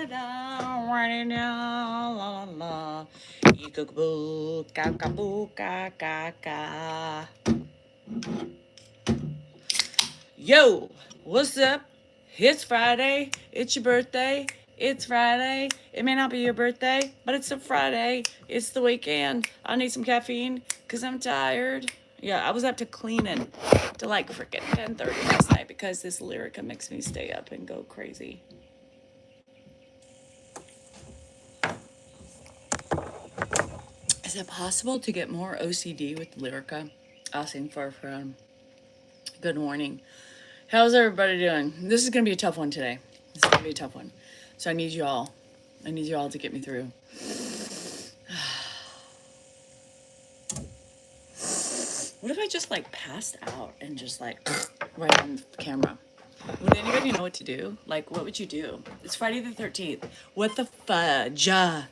da, write it down, la la la. Eekaboo, kakaboo, ka ka ka. Yo, what's up? It's Friday. It's your birthday. It's Friday. It may not be your birthday, but it's a Friday. It's the weekend. I need some caffeine because I'm tired. Yeah, I was up to cleaning to like freaking 10:30 last night because this Lyrica makes me stay up and go crazy. Is it possible to get more OCD with Lyrica? Asking for a friend. Good morning. How's everybody doing? This is going to be a tough one today. This is going to be a tough one. So I need you all. I need you all to get me through. What if I just like passed out and just like right on camera? Would anybody know what to do? Like, what would you do? It's Friday the 13th. What the fudge? What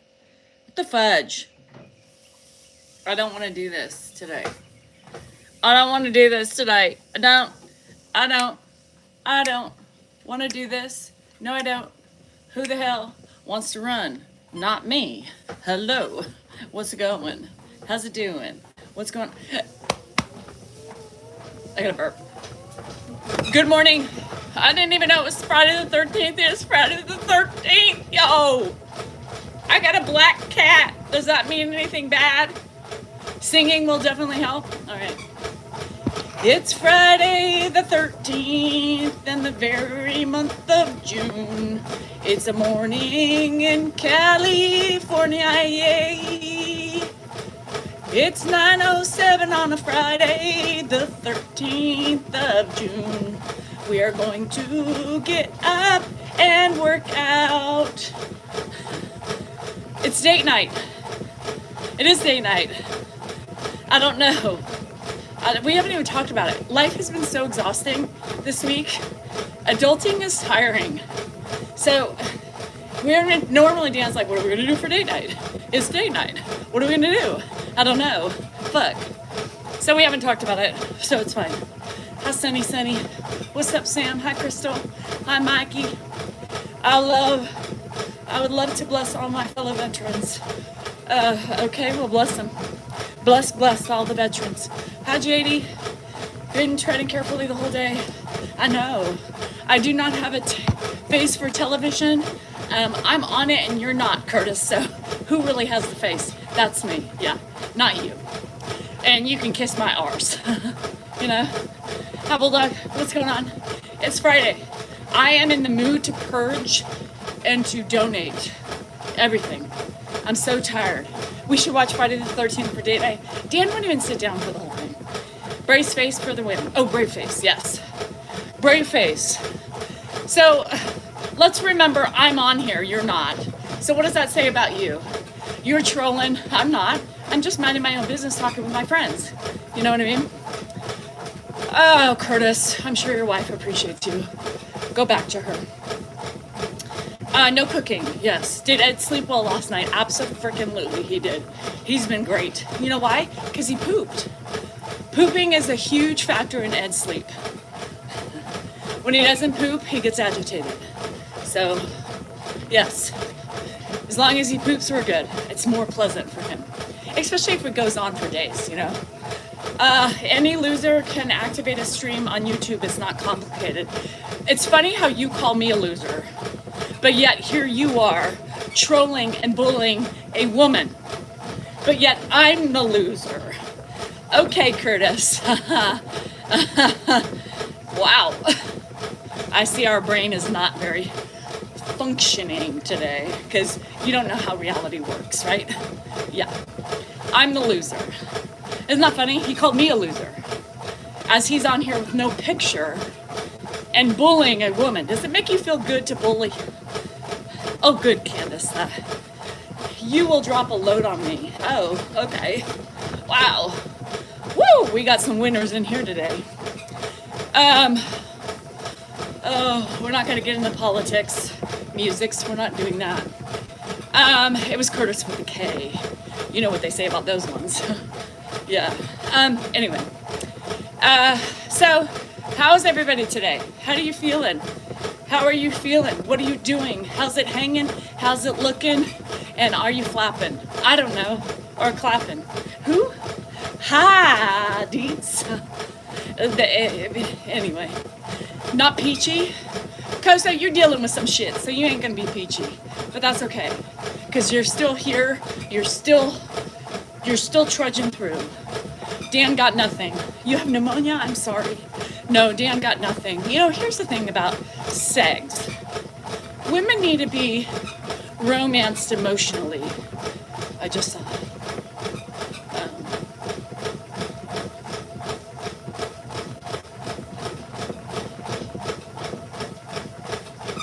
the fudge? I don't want to do this today. I don't want to do this today. I don't want to do this. No, I don't. Who the hell wants to run? Not me. Hello. What's it going? How's it doing? What's going on? I gotta burp. Good morning. I didn't even know it was Friday the 13th. It's Friday the 13th. Yo. I got a black cat. Does that mean anything bad? Singing will definitely help. All right. It's Friday the 13th in the very month of June. It's a morning in California, yay. It's 9:07 on a Friday, the 13th of June. We are going to get up and work out. It's date night. It is date night. I don't know. We haven't even talked about it. Life has been so exhausting this week. Adulting is tiring. So we're normally Dan's like, what are we gonna do for date night? It's date night. What are we gonna do? I don't know. Fuck. So we haven't talked about it, so it's fine. Hi Sunny Sunny. What's up Sam? Hi Crystal. Hi Mikey. I would love to bless all my fellow veterans. Okay, well bless them. Bless all the veterans. Hi JD. Been treading carefully the whole day. I know. I do not have a face for television. I'm on it and you're not, Curtis, so who really has the face? That's me, yeah, not you. And you can kiss my arse, you know? Hi Bulldog, what's going on? It's Friday. I am in the mood to purge and to donate everything. I'm so tired. We should watch Friday the 13th for date night. Dan won't even sit down for the whole thing. Brace face for the win. Oh, brave face, yes. Brave face. So let's remember I'm on here, you're not. So what does that say about you? You're trolling, I'm not. I'm just minding my own business talking with my friends. You know what I mean? Oh, Curtis, I'm sure your wife appreciates you. Go back to her. No cooking, yes. Did Ed sleep well last night? Abso-freaking-lutely he did. He's been great. You know why? Because he pooped. Pooping is a huge factor in Ed's sleep. When he doesn't poop, he gets agitated. So, yes. As long as he poops, we're good. It's more pleasant for him. Especially if it goes on for days, you know? Any loser can activate a stream on YouTube. It's not complicated. It's funny how you call me a loser. But yet here you are, trolling and bullying a woman. But yet I'm the loser. Okay, Curtis. Wow. I see our brain is not very functioning today because you don't know how reality works, right? Yeah. I'm the loser. Isn't that funny? He called me a loser. As he's on here with no picture and bullying a woman. Does it make you feel good to bully? Oh, good, Candace. You will drop a load on me. Oh, okay. Wow. Woo! We got some winners in here today. Oh, we're not going to get into politics, musics. We're not doing that. It was Curtis with a K. You know what they say about those ones. Yeah. Anyway. So, how's everybody today? How are you feeling? How are you feeling? What are you doing? How's it hanging? How's it looking? And are you flapping? I don't know. Or clapping. Who? Hi, Deets. Anyway, not peachy. Koso, you're dealing with some shit, so you ain't gonna be peachy. But that's okay, because you're still here. You're still trudging through. Dan got nothing. You have pneumonia? I'm sorry. No, Dan got nothing. You know, here's the thing about sex. Women need to be romanced emotionally. I just saw it.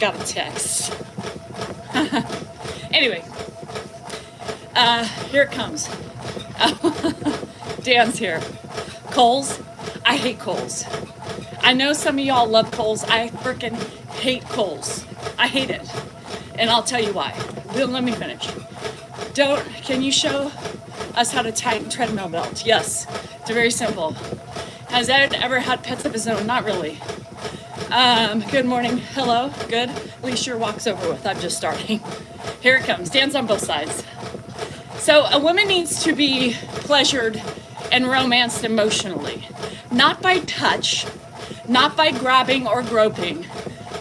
Got a text. Anyway, here it comes. Dan's here. Coals. I hate Coles. I know some of y'all love Coles. I freaking hate Coles. I hate it. And I'll tell you why. Let me finish. Can you show us how to tighten treadmill belt? Yes. It's very simple. Has Ed ever had pets of his own? Not really. Good morning. Hello. Good. At least your walk's over with. I'm just starting. Here it comes. Dan's on both sides. So a woman needs to be pleasured and romanced emotionally. Not by touch, not by grabbing or groping,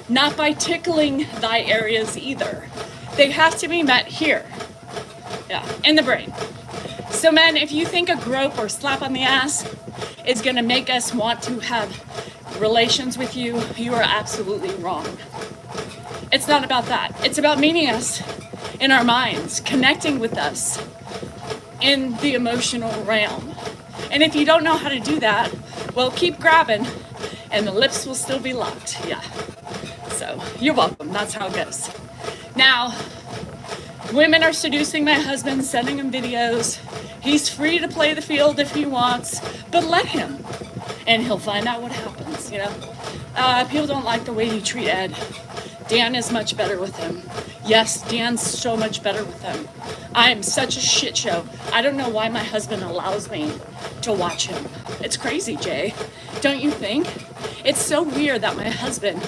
not by tickling thy areas either. They have to be met here. Yeah, in the brain. So men, if you think a grope or slap on the ass is gonna make us want to have relations with you, you are absolutely wrong. It's not about that. It's about meeting us in our minds, connecting with us in the emotional realm. And if you don't know how to do that, well, keep grabbing and the lips will still be locked. Yeah. So you're welcome. That's how it goes. Now, women are seducing my husband, sending him videos. He's free to play the field if he wants, but let him. And he'll find out what happens, you know. People don't like the way you treat Ed. Dan is much better with him. Yes, Dan's so much better with him. I am such a shit show. I don't know why my husband allows me to watch him. It's crazy, Jay. Don't you think? It's so weird that my husband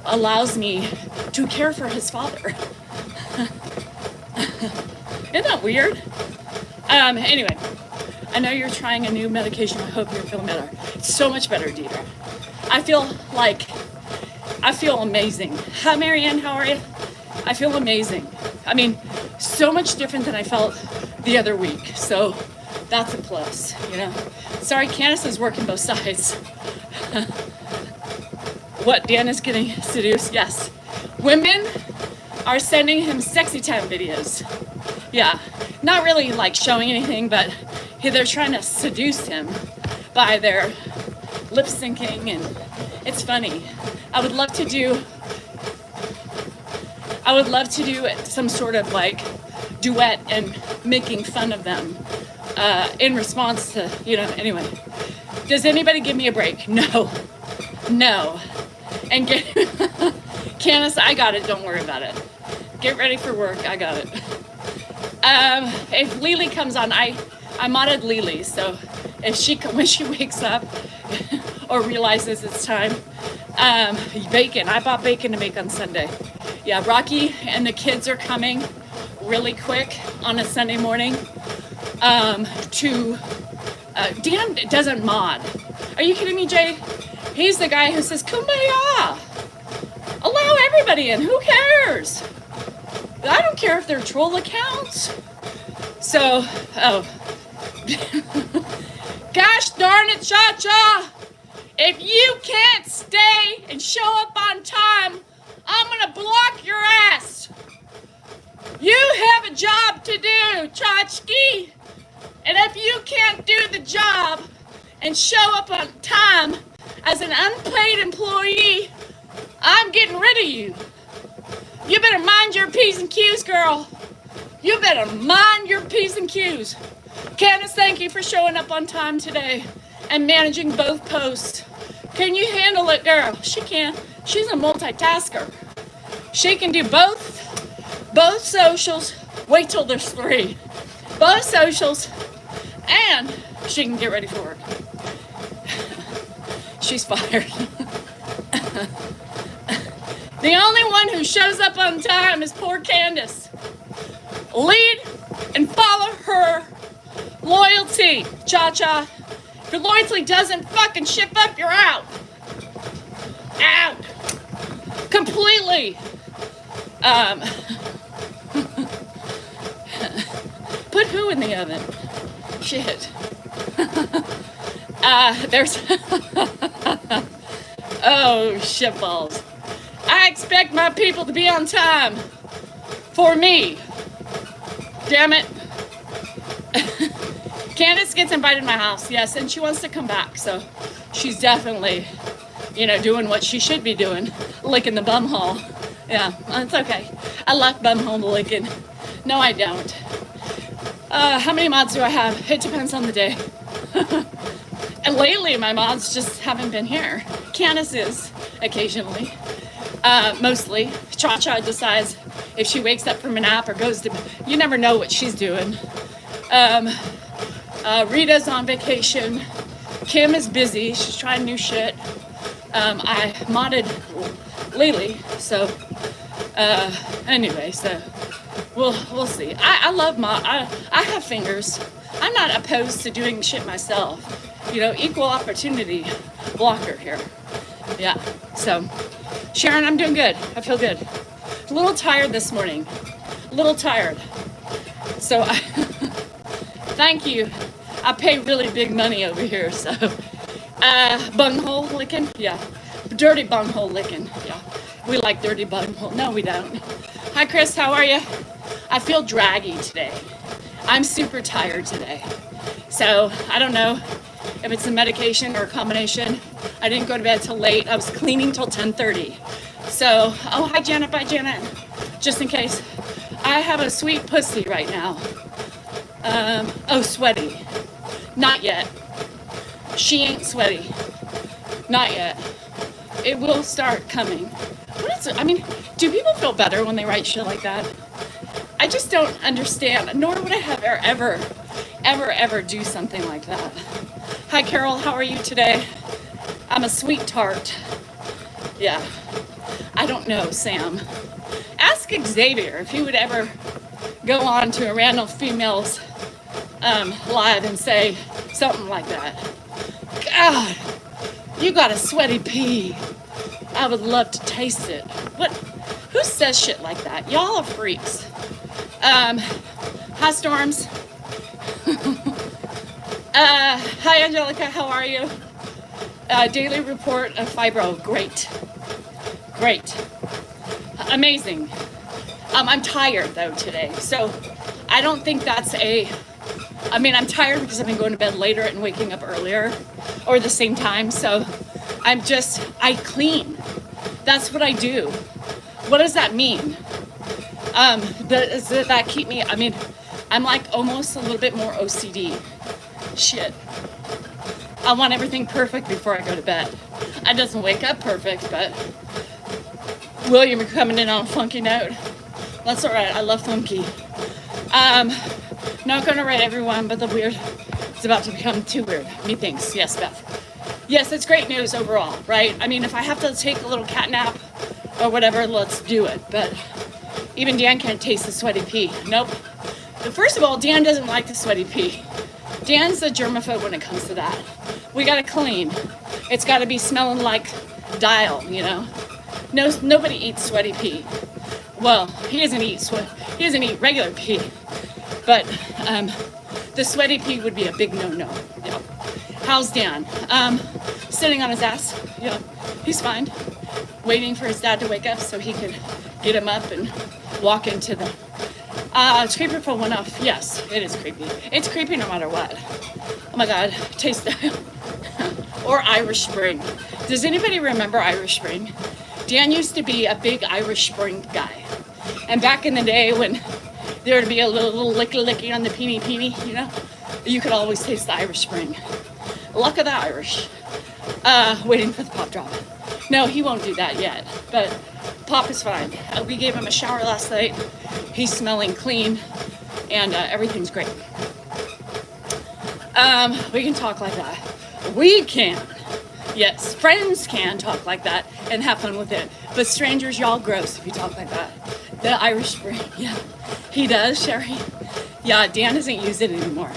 allows me to care for his father. Isn't that weird? Anyway, I know you're trying a new medication. I hope you're feeling better. It's so much better, Deidre. I feel amazing. Hi, Marianne, how are you? I feel amazing. I mean, so much different than I felt the other week. So that's a plus, you know. Sorry, Candace is working both sides. What, Dan is getting seduced? Yes. Women are sending him sexy time videos. Yeah, not really like showing anything, but they're trying to seduce him by their lip syncing, and it's funny. I would love to do some sort of like duet and making fun of them in response to, you know, anyway. Does anybody give me a break? No. And Candace, I got it, don't worry about it. Get ready for work, I got it. If Lily comes on, I modded Lily, so when she wakes up or realizes it's time, bacon, I bought bacon to make on Sunday. Yeah, Rocky and the kids are coming really quick on a Sunday morning Dan doesn't mod. Are you kidding me, Jay? He's the guy who says, Kumbaya! Allow everybody in, who cares? I don't care if they're troll accounts. So, gosh darn it, Cha-Cha! If you can't stay and show up on time, I'm gonna block your ass. You have a job to do, Chachki. And if you can't do the job and show up on time as an unpaid employee, I'm getting rid of you. You better mind your P's and Q's, girl. You better mind your P's and Q's. Candace, thank you for showing up on time today and managing both posts. Can you handle it, girl? She can. She's a multitasker. She can do both socials. Wait till there's 3. Both socials, and she can get ready for work. She's fired. The only one who shows up on time is poor Candace. Lead and follow her loyalty, Cha-Cha. If your loyalty doesn't fucking shift up, you're out. Out. Completely. Put who in the oven? Shit. There's... Oh, shitballs. I expect my people to be on time. For me. Damn it. Candace gets invited to my house, yes, and she wants to come back, so she's definitely, doing what she should be doing, licking the bum hole. Yeah, it's okay. I like bum hole licking. No, I don't. How many mods do I have? It depends on the day. And lately, my mods just haven't been here. Candace is, occasionally. Mostly. Cha-Cha decides if she wakes up from a nap or goes to... You never know what she's doing. Rita's on vacation. Kim is busy. She's trying new shit. I modded Lily, so... anyway, so... We'll see. I love mod. I have fingers. I'm not opposed to doing shit myself. Equal opportunity blocker here. Yeah, so... Sharon, I'm doing good. I feel good. A little tired this morning. A little tired. So, thank you. I pay really big money over here, so. Bunghole licking? Yeah. Dirty bunghole licking. Yeah. We like dirty bunghole. No, we don't. Hi, Chris. How are you? I feel draggy today. I'm super tired today. So, I don't know if it's a medication or a combination. I didn't go to bed till late. I was cleaning till 10:30. So, oh, hi, Janet. Bye, Janet. Just in case. I have a sweet pussy right now. Oh, sweaty. Not yet. She ain't sweaty. Not yet. It will start coming. What is it? I mean, do people feel better when they write shit like that? I just don't understand, nor would I have ever do something like that. Hi, Carol. How are you today? I'm a sweet tart. Yeah. I don't know, Sam. Ask Xavier if he would ever go on to a random female's live and say something like that. God, you got a sweaty pee. I would love to taste it. What? Who says shit like that? Y'all are freaks. Hi, Storms. Hi, Angelica. How are you? Daily report of fibro. Great. Amazing. I'm tired though today, so I don't think that's I'm tired because I've been going to bed later and waking up earlier or the same time, so I clean. That's what I do. What does that mean? Does that keep me, I'm like almost a little bit more OCD. Shit. I want everything perfect before I go to bed. I doesn't wake up perfect, but William, you're coming in on a funky note. That's all right. I love funky. Not going to write everyone, but the weird is about to become too weird. Methinks. Yes, Beth. Yes, it's great news overall, right? If I have to take a little cat nap or whatever, let's do it. But even Dan can't taste the sweaty pee. Nope. But first of all, Dan doesn't like the sweaty pee. Dan's a germaphobe when it comes to that. We got to clean. It's got to be smelling like dial, No, nobody eats sweaty pee. Well, he doesn't eat regular pee. But the sweaty pee would be a big no-no. Yeah. How's Dan? Sitting on his ass. Yeah, he's fine. Waiting for his dad to wake up so he could get him up and walk into the... it's creepy for one off. Yes, it is creepy. It's creepy no matter what. Oh my God, taste or Irish Spring. Does anybody remember Irish Spring? Dan used to be a big Irish Spring guy. And back in the day when there would be a little licky on the peeny, you could always taste the Irish Spring. Luck of the Irish. Waiting for the pop drop. No, he won't do that yet, but Pop is fine. We gave him a shower last night. He's smelling clean, and everything's great. We can talk like that. We can. Yes, friends can talk like that and have fun with it, but strangers, y'all gross if you talk like that. The Irish Spring, yeah, he does, Sherry. Yeah, Dan doesn't use it anymore,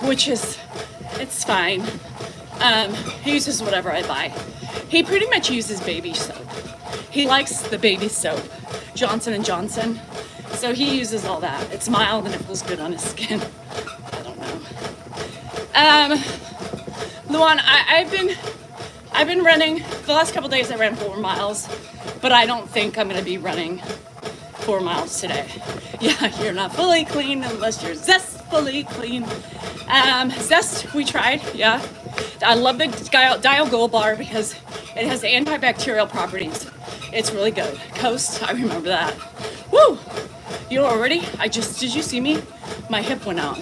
which is, it's fine. He uses whatever I buy. He pretty much uses baby soap. He likes the baby soap, Johnson & Johnson. So he uses all that. It's mild and it feels good on his skin. I don't know. Luan, I've been running. The last couple days I ran 4 miles, but I don't think I'm gonna be running 4 miles today. Yeah, you're not fully clean unless you're zestfully clean. Zest, we tried, yeah. I love the Dial Gold bar because it has antibacterial properties. It's really good. Coast, I remember that. Woo! You know already? Did you see me? My hip went out.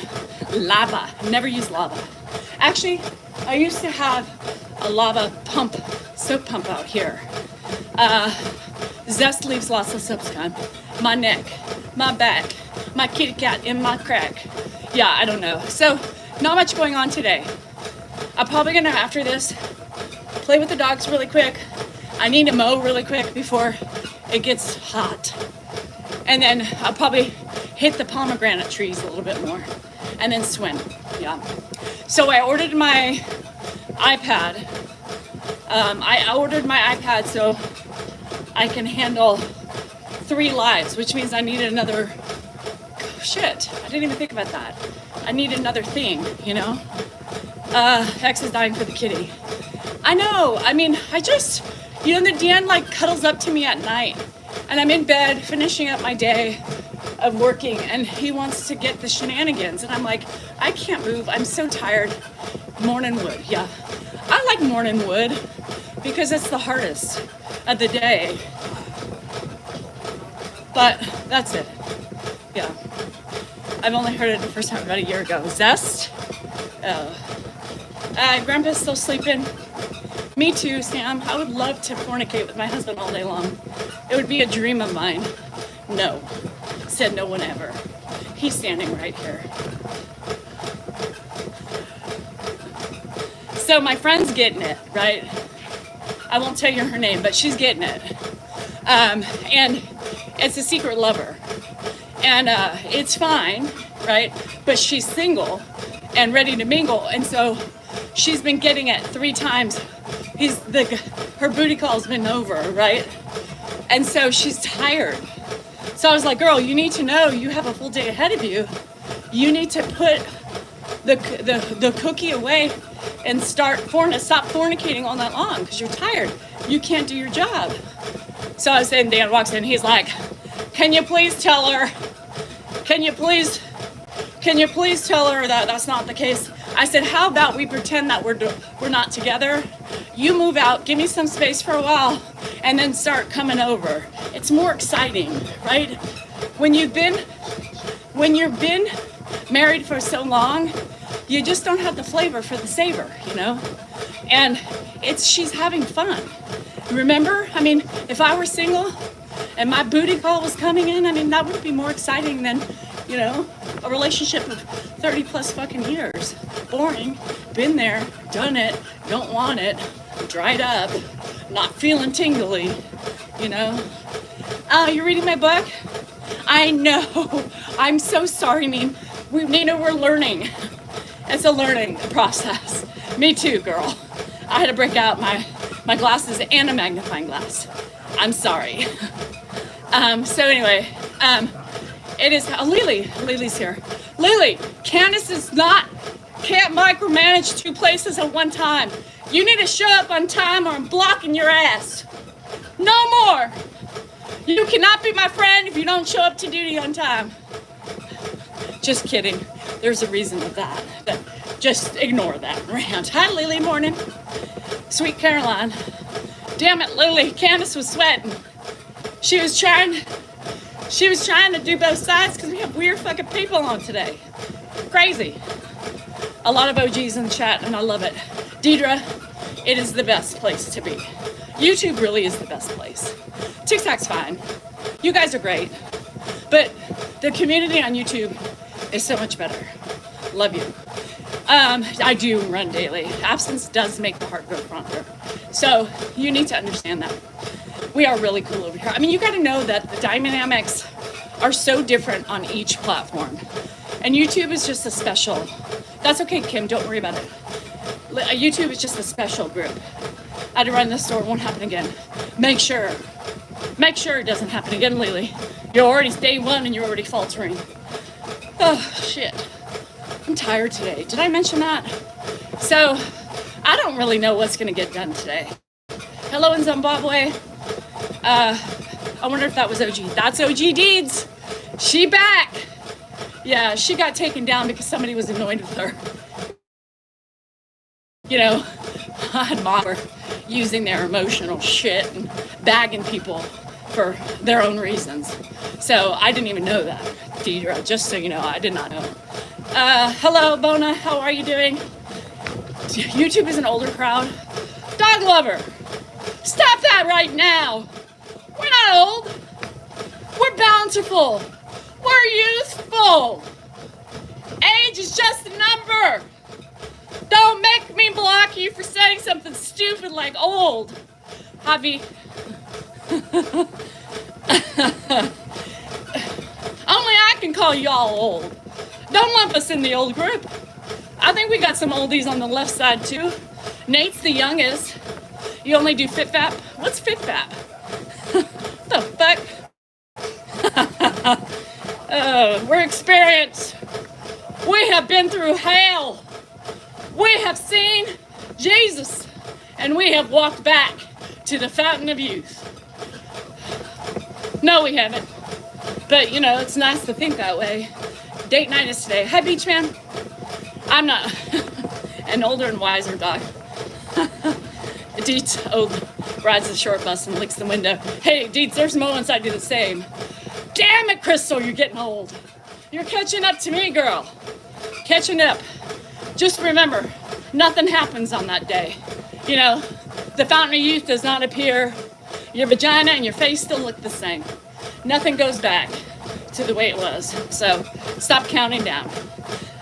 Lava, never used lava. Actually, I used to have a lava pump, soap pump out here. Zest leaves lots of soaps on my neck, my back, my kitty cat, and my crack. Yeah, I don't know. So, not much going on today. I'm probably gonna, after this, play with the dogs really quick. I need to mow really quick before it gets hot. And then I'll probably hit the pomegranate trees a little bit more and then swim, yeah. So I ordered my iPad. I ordered my iPad so I can handle 3 lives, which means I need another, shit, I didn't even think about that. I need another thing, you know? X is dying for the kitty. I know, I mean, you know, the Dan like cuddles up to me at night and I'm in bed finishing up my day of working and he wants to get the shenanigans and I'm like, I can't move, I'm so tired. Morning wood, yeah. I like morning wood because it's the hardest of the day. But that's it, yeah. I've only heard it the first time about a year ago. Zest? Oh. Grandpa's still sleeping. Me too, Sam. I would love to fornicate with my husband all day long. It would be a dream of mine. No, said no one ever. He's standing right here. So my friend's getting it, right? I won't tell you her name, but she's getting it. And it's a secret lover. And it's fine, right? But she's single and ready to mingle. And so she's been getting it 3 times. Her booty call's been over, right? And so she's tired. So I was like, girl, you need to know you have a full day ahead of you. You need to put the cookie away and stop fornicating all night long because you're tired. You can't do your job. So I was saying, Dan walks in, he's like, can you please tell her that that's not the case? I said, how about we pretend that we're not together? You move out, give me some space for a while, and then start coming over. It's more exciting, right? When you've been married for so long, you just don't have the flavor for the savor, you know? And she's having fun. Remember? I mean, if I were single and my booty call was coming in, I mean, that would be more exciting than, you know, a relationship of 30 plus fucking years. Boring. Been there, done it, don't want it, dried up, not feeling tingly, you know? You're reading my book? I know. I'm so sorry, Nina, we're learning. It's a learning process. Me too, girl. I had to break out my glasses and a magnifying glass. I'm sorry. So anyway, it is, Lily's here. Lily, Candace can't micromanage 2 places at one time. You need to show up on time or I'm blocking your ass. No more. You cannot be my friend if you don't show up to duty on time. Just kidding. There's a reason for that. But just ignore that rant. Hi, Lily, morning. Sweet Caroline. Damn it, Lily. Candace was sweating. She was trying to do both sides because we have weird fucking people on today. Crazy. A lot of OGs in the chat and I love it. Deidre, it is the best place to be. YouTube really is the best place. TikTok's fine. You guys are great. But the community on YouTube is so much better. Love you. I do run daily. Absence does make the heart go fonder. So you need to understand that. We are really cool over here. I mean, you got to know that the dynamics are so different on each platform. And YouTube is just a special. That's okay, Kim. Don't worry about it. YouTube is just a special group. I had to run this store. It won't happen again. Make sure it doesn't happen again, Lily. You're already day one and you're already faltering. Oh, shit. I'm tired today. Did I mention that? So, I don't really know what's going to get done today. Hello in Zimbabwe. I wonder if that was OG. That's OG Deeds. She back. Yeah, she got taken down because somebody was annoyed with her. You know, I'd mock her using their emotional shit and bagging people for their own reasons. So I didn't even know that, Deidre, just so you know, I did not know. Hello, Bona, how are you doing? YouTube is an older crowd. Dog lover, stop that right now. We're not old. We're bountiful. We're youthful. Age is just a number. Don't make me block you for saying something stupid like old. Javi. Only I can call y'all old. Don't lump us in the old group. I think we got some oldies on the left side too. Nate's the youngest. You only do FitFap? What's FitFap? The fuck? We're experienced. We have been through hell. We have seen Jesus, and we have walked back to the fountain of youth. No, we haven't. But, you know, it's nice to think that way. Date night is today. Hi, Beach Man. I'm not an older and wiser dog. Deets rides the short bus and licks the window. Hey, Deets, there's moments I do the same. Damn it, Crystal, you're getting old. You're catching up to me, girl. Catching up. Just remember, nothing happens on that day. You know, the fountain of youth does not appear. Your vagina and your face still look the same. Nothing goes back to the way it was. So stop counting down.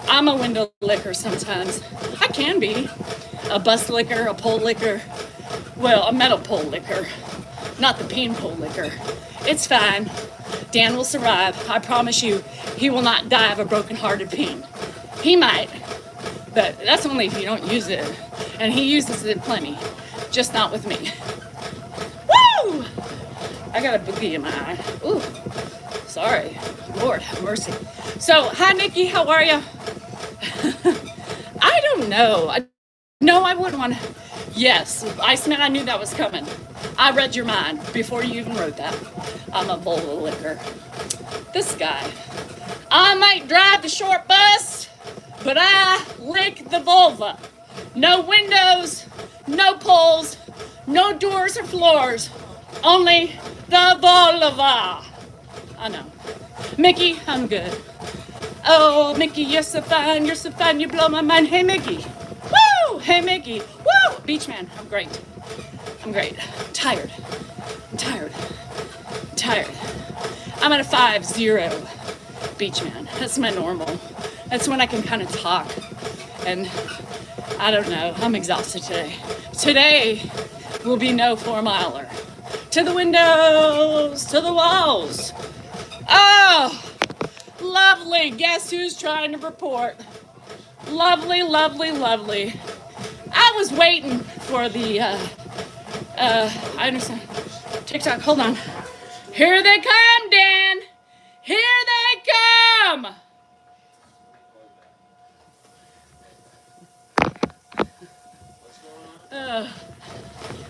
I'm a window licker sometimes. I can be. A bus licker, a pole licker. Well, a metal pole licker. Not the peen pole licker. It's fine. Dan will survive. I promise you, he will not die of a broken-hearted peen. He might, but that's only if you don't use it. And he uses it plenty, just not with me. Woo! I got a boogie in my eye. Ooh, sorry. Lord have mercy. So, hi, Nikki. How are you? I don't know. No, I wouldn't want to. Yes, Iceman, I knew that was coming. I read your mind before you even wrote that. I'm a vulva licker. This guy. I might drive the short bus, but I lick the vulva. No windows, no poles, no doors or floors, only the vulva. I know. Mickey, I'm good. Oh, Mickey, you're so fine, you blow my mind. Hey, Mickey. Woo! Hey, Mickey. Woo! Beach man, I'm great. I'm tired. I'm at a 5-0 beach man. That's my normal. That's when I can kind of talk. And I don't know, I'm exhausted today. Today will be no 4-miler. To the windows, to the walls. Oh, lovely. Guess who's trying to report? Lovely, lovely, lovely. I was waiting for the, I understand. TikTok, hold on. Here they come, Dan. Here they come.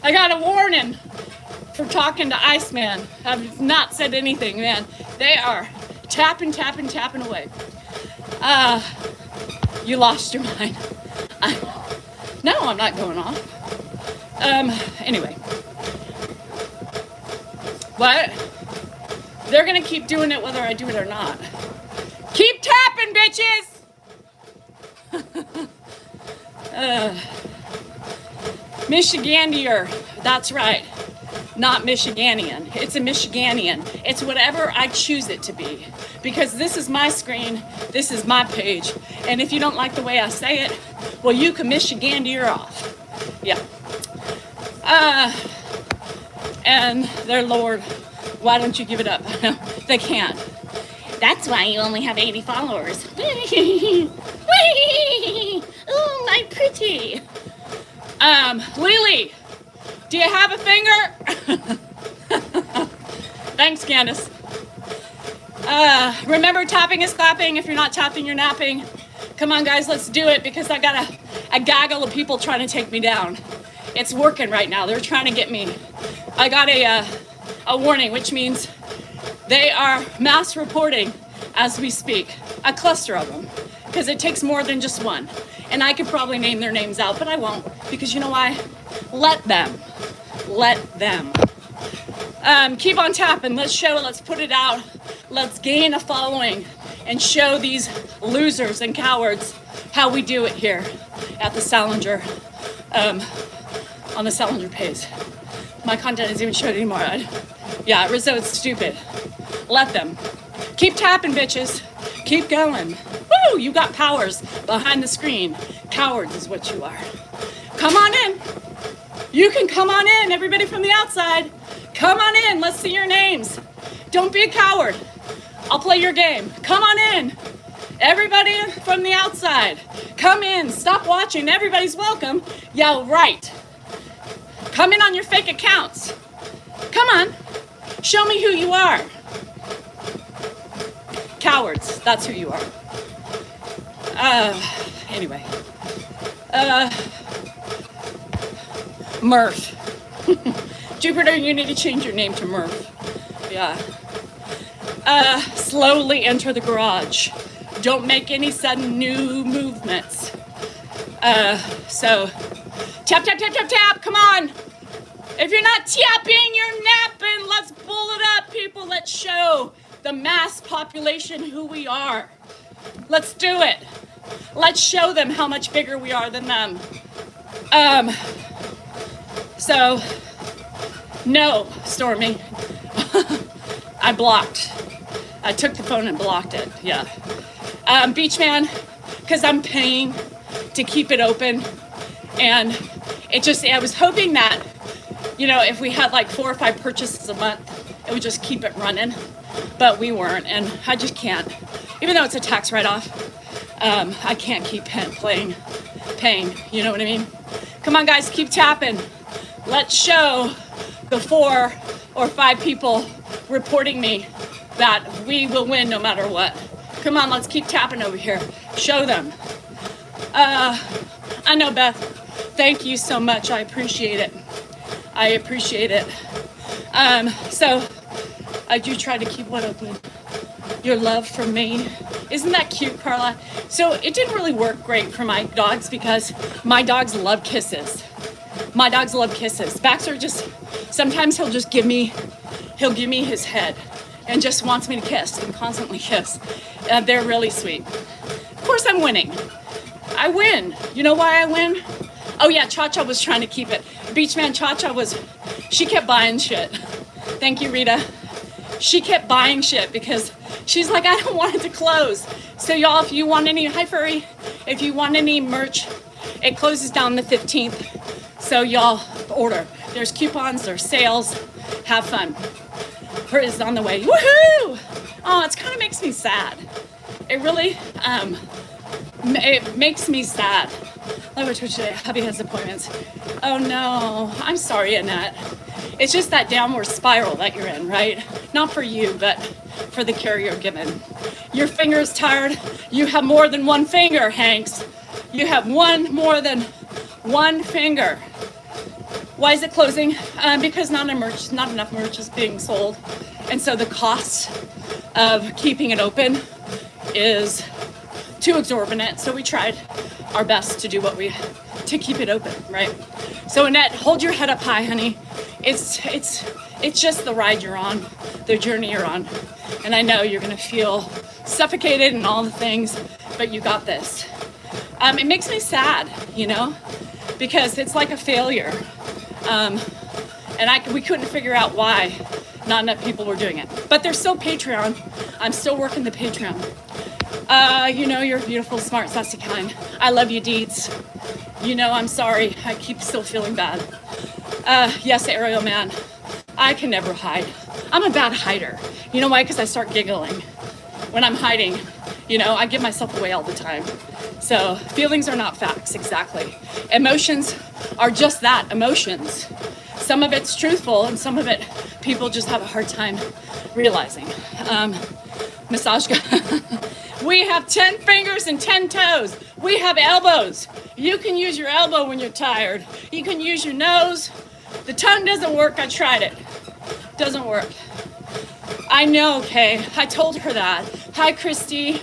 I got a warning for talking to Iceman. I've not said anything, man. They are tapping away. You lost your mind. No, I'm not going off. Anyway. What? They're gonna keep doing it whether I do it or not. Keep tapping, bitches! Michigandier, that's right. not Michiganian. It's a Michiganian. It's whatever I choose it to be, because this is my screen, this is my page, and if you don't like the way I say it, well, you can Michigan your off. Yeah. And their Lord, why don't you give it up? No, they can't. That's why you only have 80 followers. Oh, my pretty. Lily, do you have a finger? Thanks, Candace. Remember, tapping is clapping. If you're not tapping, you're napping. Come on, guys, let's do it, because I got a gaggle of people trying to take me down. It's working right now. They're trying to get me. I got a warning, which means they are mass reporting as we speak. A cluster of them, because it takes more than just one. And I could probably name their names out, but I won't, because you know why? Let them. Let them. Keep on tapping. Let's show it. Let's put it out. Let's gain a following and show these losers and cowards how we do it here at the Salinger, on the Salinger page. My content isn't even showed anymore. Yeah, Rizzo, it's stupid. Let them. Keep tapping, bitches. Keep going. Woo! You got powers behind the screen. Cowards is what you are. Come on in. You can come on in, everybody from the outside. Come on in. Let's see your names. Don't be a coward. I'll play your game. Come on in. Everybody from the outside. Come in. Stop watching. Everybody's welcome. Yeah, right. Come in on your fake accounts. Come on. Show me who you are. Cowards. That's who you are. Anyway. Murph. Jupiter, you need to change your name to Murph. Yeah. Slowly enter the garage. Don't make any sudden new movements. So, tap, tap, tap, tap, tap. Come on. If you're not tapping, you're napping. Let's pull it up, people. Let's show the mass population who we are. Let's do it. Let's show them how much bigger we are than them. So, no, Stormy. I blocked. I took the phone and blocked it, yeah. Beachman, because I'm paying to keep it open. And I was hoping that, you know, if we had like 4 or 5 purchases a month, it would just keep it running. But we weren't, and I just can't. Even though it's a tax write-off, I can't keep paying, you know what I mean? Come on, guys, keep tapping. Let's show the 4 or 5 people reporting me that we will win no matter what. Come on, let's keep tapping over here. Show them. I know, Beth. Thank you so much. I appreciate it. I appreciate it. So I do try to keep what open. Your love for me. Isn't that cute, Carla? So it didn't really work great for my dogs because my dogs love kisses. My dogs love kisses. Baxter sometimes he'll give me his head and just wants me to kiss and constantly kiss. They're really sweet. Of course I'm winning. I win. You know why I win? Oh yeah, Cha-Cha was trying to keep it. Beachman Cha-Cha she kept buying shit. Thank you, Rita. She kept buying shit because she's like, I don't want it to close. So y'all, if you want any, hi Furry, if you want any merch, it closes down the 15th. So y'all order. There's coupons, there's sales. Have fun. Her is on the way. Woohoo! Oh, it kind of makes me sad. It really, it makes me sad. Let me twitch today. Hubby has appointments. Oh no, I'm sorry, Annette. It's just that downward spiral that you're in, right? Not for you, but for the care you're given. Your finger's tired. You have more than one finger, Hanks. You have more than one finger. Why is it closing? Because not enough merch is being sold. And so the cost of keeping it open is too exorbitant. So we tried our best to do to keep it open, right? So Annette, hold your head up high, honey. It's just the ride you're on, the journey you're on. And I know you're gonna feel suffocated and all the things, but you got this. It makes me sad, you know, because it's like a failure. And we couldn't figure out why not enough people were doing it. But there's still Patreon. I'm still working the Patreon. You know you're beautiful, smart, sassy, kind. I love you, Deeds. You know I'm sorry. I keep still feeling bad. Yes, Ariel Man. I can never hide. I'm a bad hider. You know why? Because I start giggling when I'm hiding. You know, I give myself away all the time. So feelings are not facts, exactly. Emotions are just that, emotions. Some of it's truthful and some of it people just have a hard time realizing. Massage gun. We have 10 fingers and 10 toes. We have elbows. You can use your elbow when you're tired. You can use your nose. The tongue doesn't work. I tried it. Doesn't work. I know, okay. I told her that. Hi, Christy.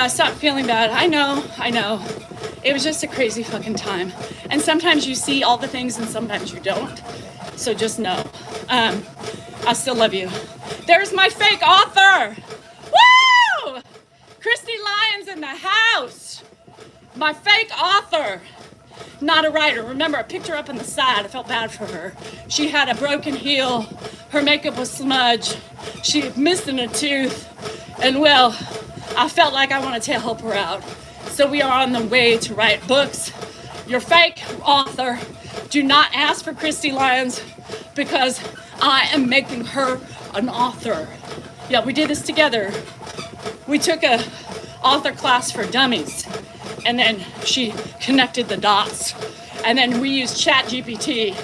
Stop feeling bad. I know. It was just a crazy fucking time. And sometimes you see all the things and sometimes you don't. So just know. I still love you. There's my fake author. Woo! Christy Lyons in the house. My fake author. Not a writer. Remember, I picked her up on the side. I felt bad for her. She had a broken heel. Her makeup was smudged. She missed a tooth. And well, I felt like I wanted to help her out. So we are on the way to write books. Your fake author. Do not ask for Christy Lyons because I am making her an author. Yeah, we did this together. We took a author class for dummies. And then she connected the dots. And then we used ChatGPT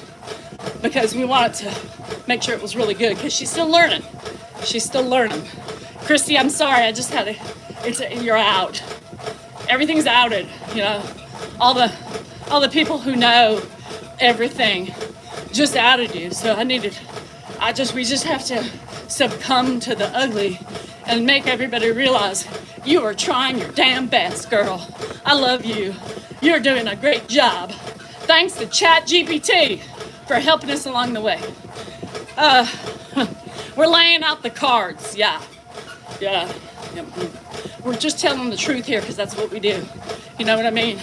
because we wanted to make sure it was really good because she's still learning. Christy, I'm sorry, I just had you're out. Everything's outed, you know. All the people who know everything just outed you. So we just have to succumb to the ugly and make everybody realize you are trying your damn best, girl. I love you. You're doing a great job. Thanks to ChatGPT for helping us along the way. We're laying out the cards. Yeah. We're just telling the truth here because that's what we do. You know what I mean?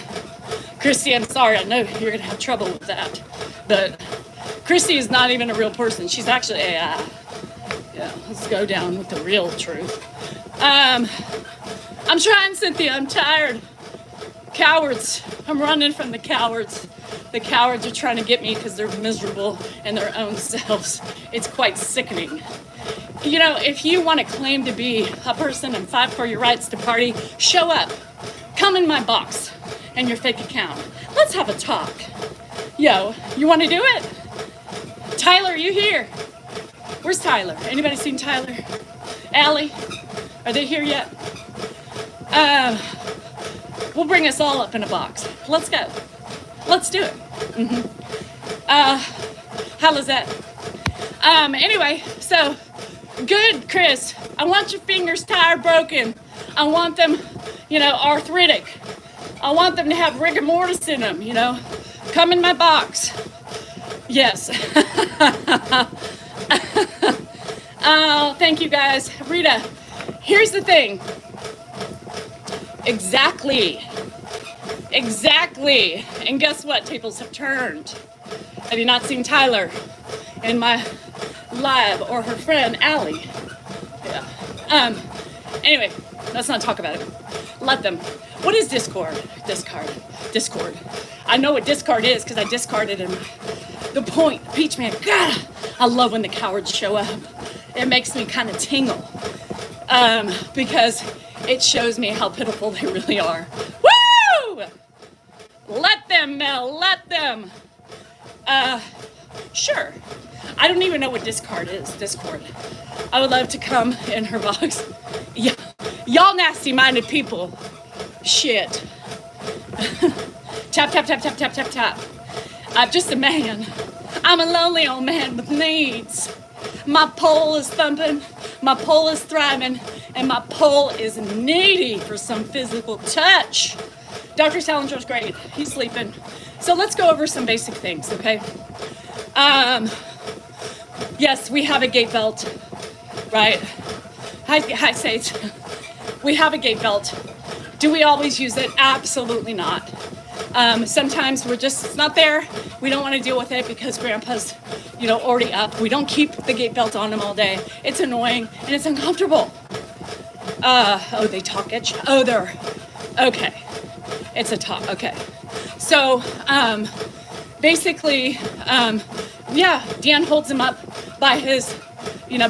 Christy, I'm sorry. I know you're going to have trouble with that. But Christy is not even a real person. She's actually AI. Yeah, let's go down with the real truth. I'm trying, Cynthia. I'm tired. Cowards. I'm running from the cowards. The cowards are trying to get me because they're miserable in their own selves. It's quite sickening. You know, if you want to claim to be a person and fight for your rights to party, show up. Come in my box and your fake account. Let's have a talk. Yo, you want to do it? Tyler, are you here? Where's Tyler? Anybody seen Tyler? Allie? Are they here yet? We'll bring us all up in a box. Let's go. Let's do it. How was that? Anyway, so good, Chris. I want your fingers tired, broken. I want them, arthritic. I want them to have rigor mortis in them, Come in my box. Yes. Oh, thank you guys. Rita, here's the thing. Exactly. And guess what? Tables have turned. Have you not seen Tyler in my live or her friend Allie? Yeah. Anyway, let's not talk about it. Let them. What is Discord? Discord. I know what Discord is because I discarded him. The point, Peach Man. God, I love when the cowards show up. It makes me kind of tingle because it shows me how pitiful they really are. Woo! Let them, Mel. Let them. Sure. I don't even know what Discord is. Discord. I would love to come in her box. Yeah. Y'all nasty-minded people. Shit. Tap, tap, tap, tap, tap, tap, tap. I'm just a man. I'm a lonely old man with needs. My pole is thumping, my pole is thriving, and my pole is needy for some physical touch. Dr. Salinger's great. He's sleeping. So let's go over some basic things, okay? Yes, we have a gait belt, right? Hi, Sage. We have a gait belt. Do we always use it? Absolutely not. Sometimes it's not there. We don't want to deal with it because Grandpa's, already up. We don't keep the gait belt on him all day. It's annoying and it's uncomfortable. Oh, they talk itch. Oh, they're, okay. It's a talk, okay. So, basically, yeah, Dan holds him up by his,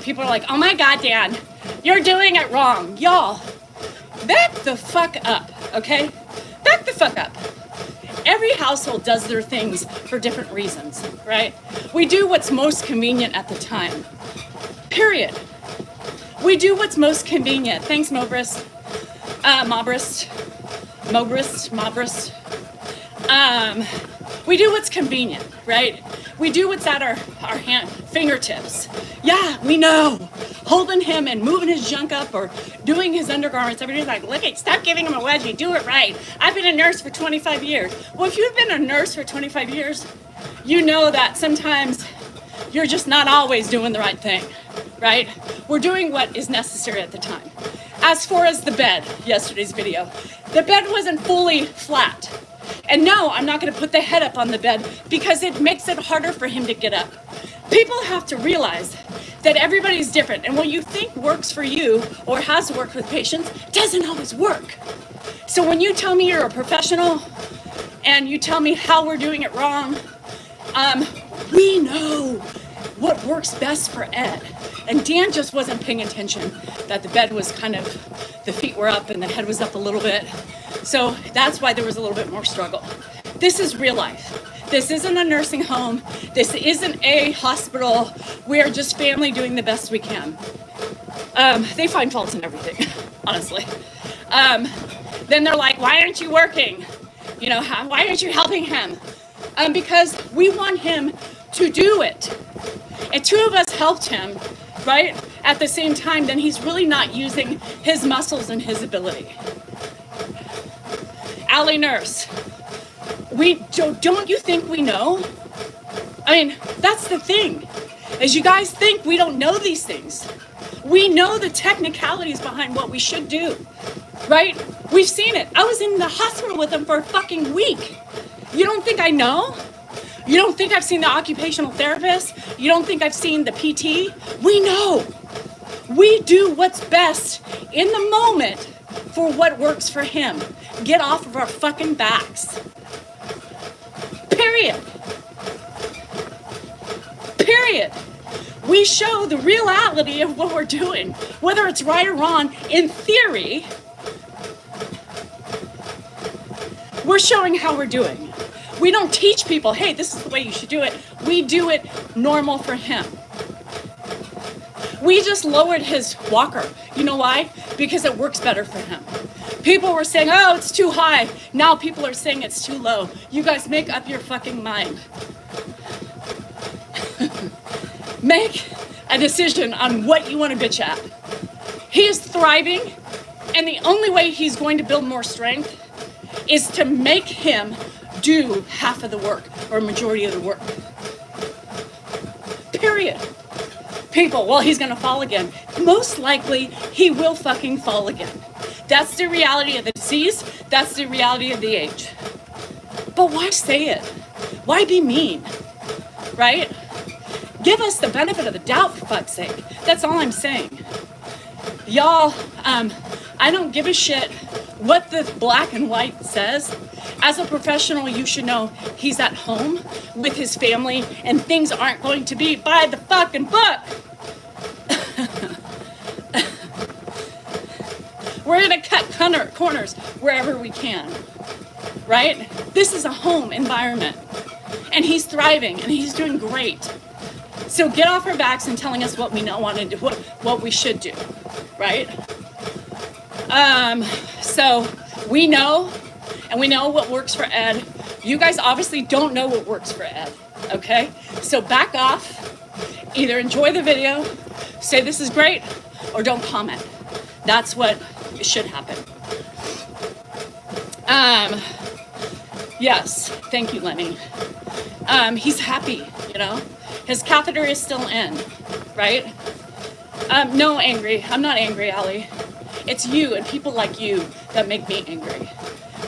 people are like, oh my God, Dan, you're doing it wrong. Y'all, back the fuck up, okay? Back the fuck up. Every household does their things for different reasons, right? We do what's most convenient at the time, period. We do what's most convenient. Thanks, Mobrist. We do what's convenient, right? We do what's at our fingertips. Yeah, we know. Holding him and moving his junk up or doing his undergarments. Everybody's like, look, stop giving him a wedgie. Do it right. I've been a nurse for 25 years. Well, if you've been a nurse for 25 years, you know that sometimes you're just not always doing the right thing, right? We're doing what is necessary at the time. As far as the bed, yesterday's video, the bed wasn't fully flat. And no, I'm not going to put the head up on the bed because it makes it harder for him to get up. People have to realize that everybody's different, and what you think works for you or has worked with patients doesn't always work. So when you tell me you're a professional and you tell me how we're doing it wrong, we know what works best for Ed. And Dan just wasn't paying attention that the bed was kind of, the feet were up and the head was up a little bit. So that's why there was a little bit more struggle. This is real life. This isn't a nursing home. This isn't a hospital. We are just family doing the best we can. They find faults in everything, honestly. Then they're like, why aren't you working? Why aren't you helping him? Because we want him to do it. And two of us helped him, right? At the same time, then he's really not using his muscles and his ability. Allie nurse, don't you think we know? I mean, that's the thing. As you guys think we don't know these things. We know the technicalities behind what we should do, right? We've seen it. I was in the hospital with him for a fucking week. You don't think I know? You don't think I've seen the occupational therapist? You don't think I've seen the PT? We know. We do what's best in the moment for what works for him. Get off of our fucking backs. Period. Period. We show the reality of what we're doing. Whether it's right or wrong, in theory, we're showing how we're doing. We don't teach people, hey, this is the way you should do it. We do it normal for him. We just lowered his walker. You know why? Because it works better for him. People were saying, oh, it's too high. Now people are saying it's too low. You guys make up your fucking mind. Make a decision on what you want to bitch at. He is thriving, and the only way he's going to build more strength is to make him do half of the work or majority of the work. Period. People, well, he's gonna fall again. Most likely, he will fucking fall again. That's the reality of the disease. That's the reality of the age. But why say it? Why be mean? Right? Give us the benefit of the doubt, for fuck's sake. That's all I'm saying. Y'all, I don't give a shit what the black and white says. As a professional, you should know he's at home with his family and things aren't going to be by the fucking book. We're gonna cut corners wherever we can, right? This is a home environment and he's thriving and he's doing great. So get off our backs and telling us what we want to do, what we should do, right? So we know, and we know what works for Ed. You guys obviously don't know what works for Ed, okay? So back off, either enjoy the video, say this is great, or don't comment. That's what should happen. Yes, thank you, Lenny. He's happy, you know? His catheter is still in, right? No, angry. I'm not angry, Allie. It's you and people like you that make me angry.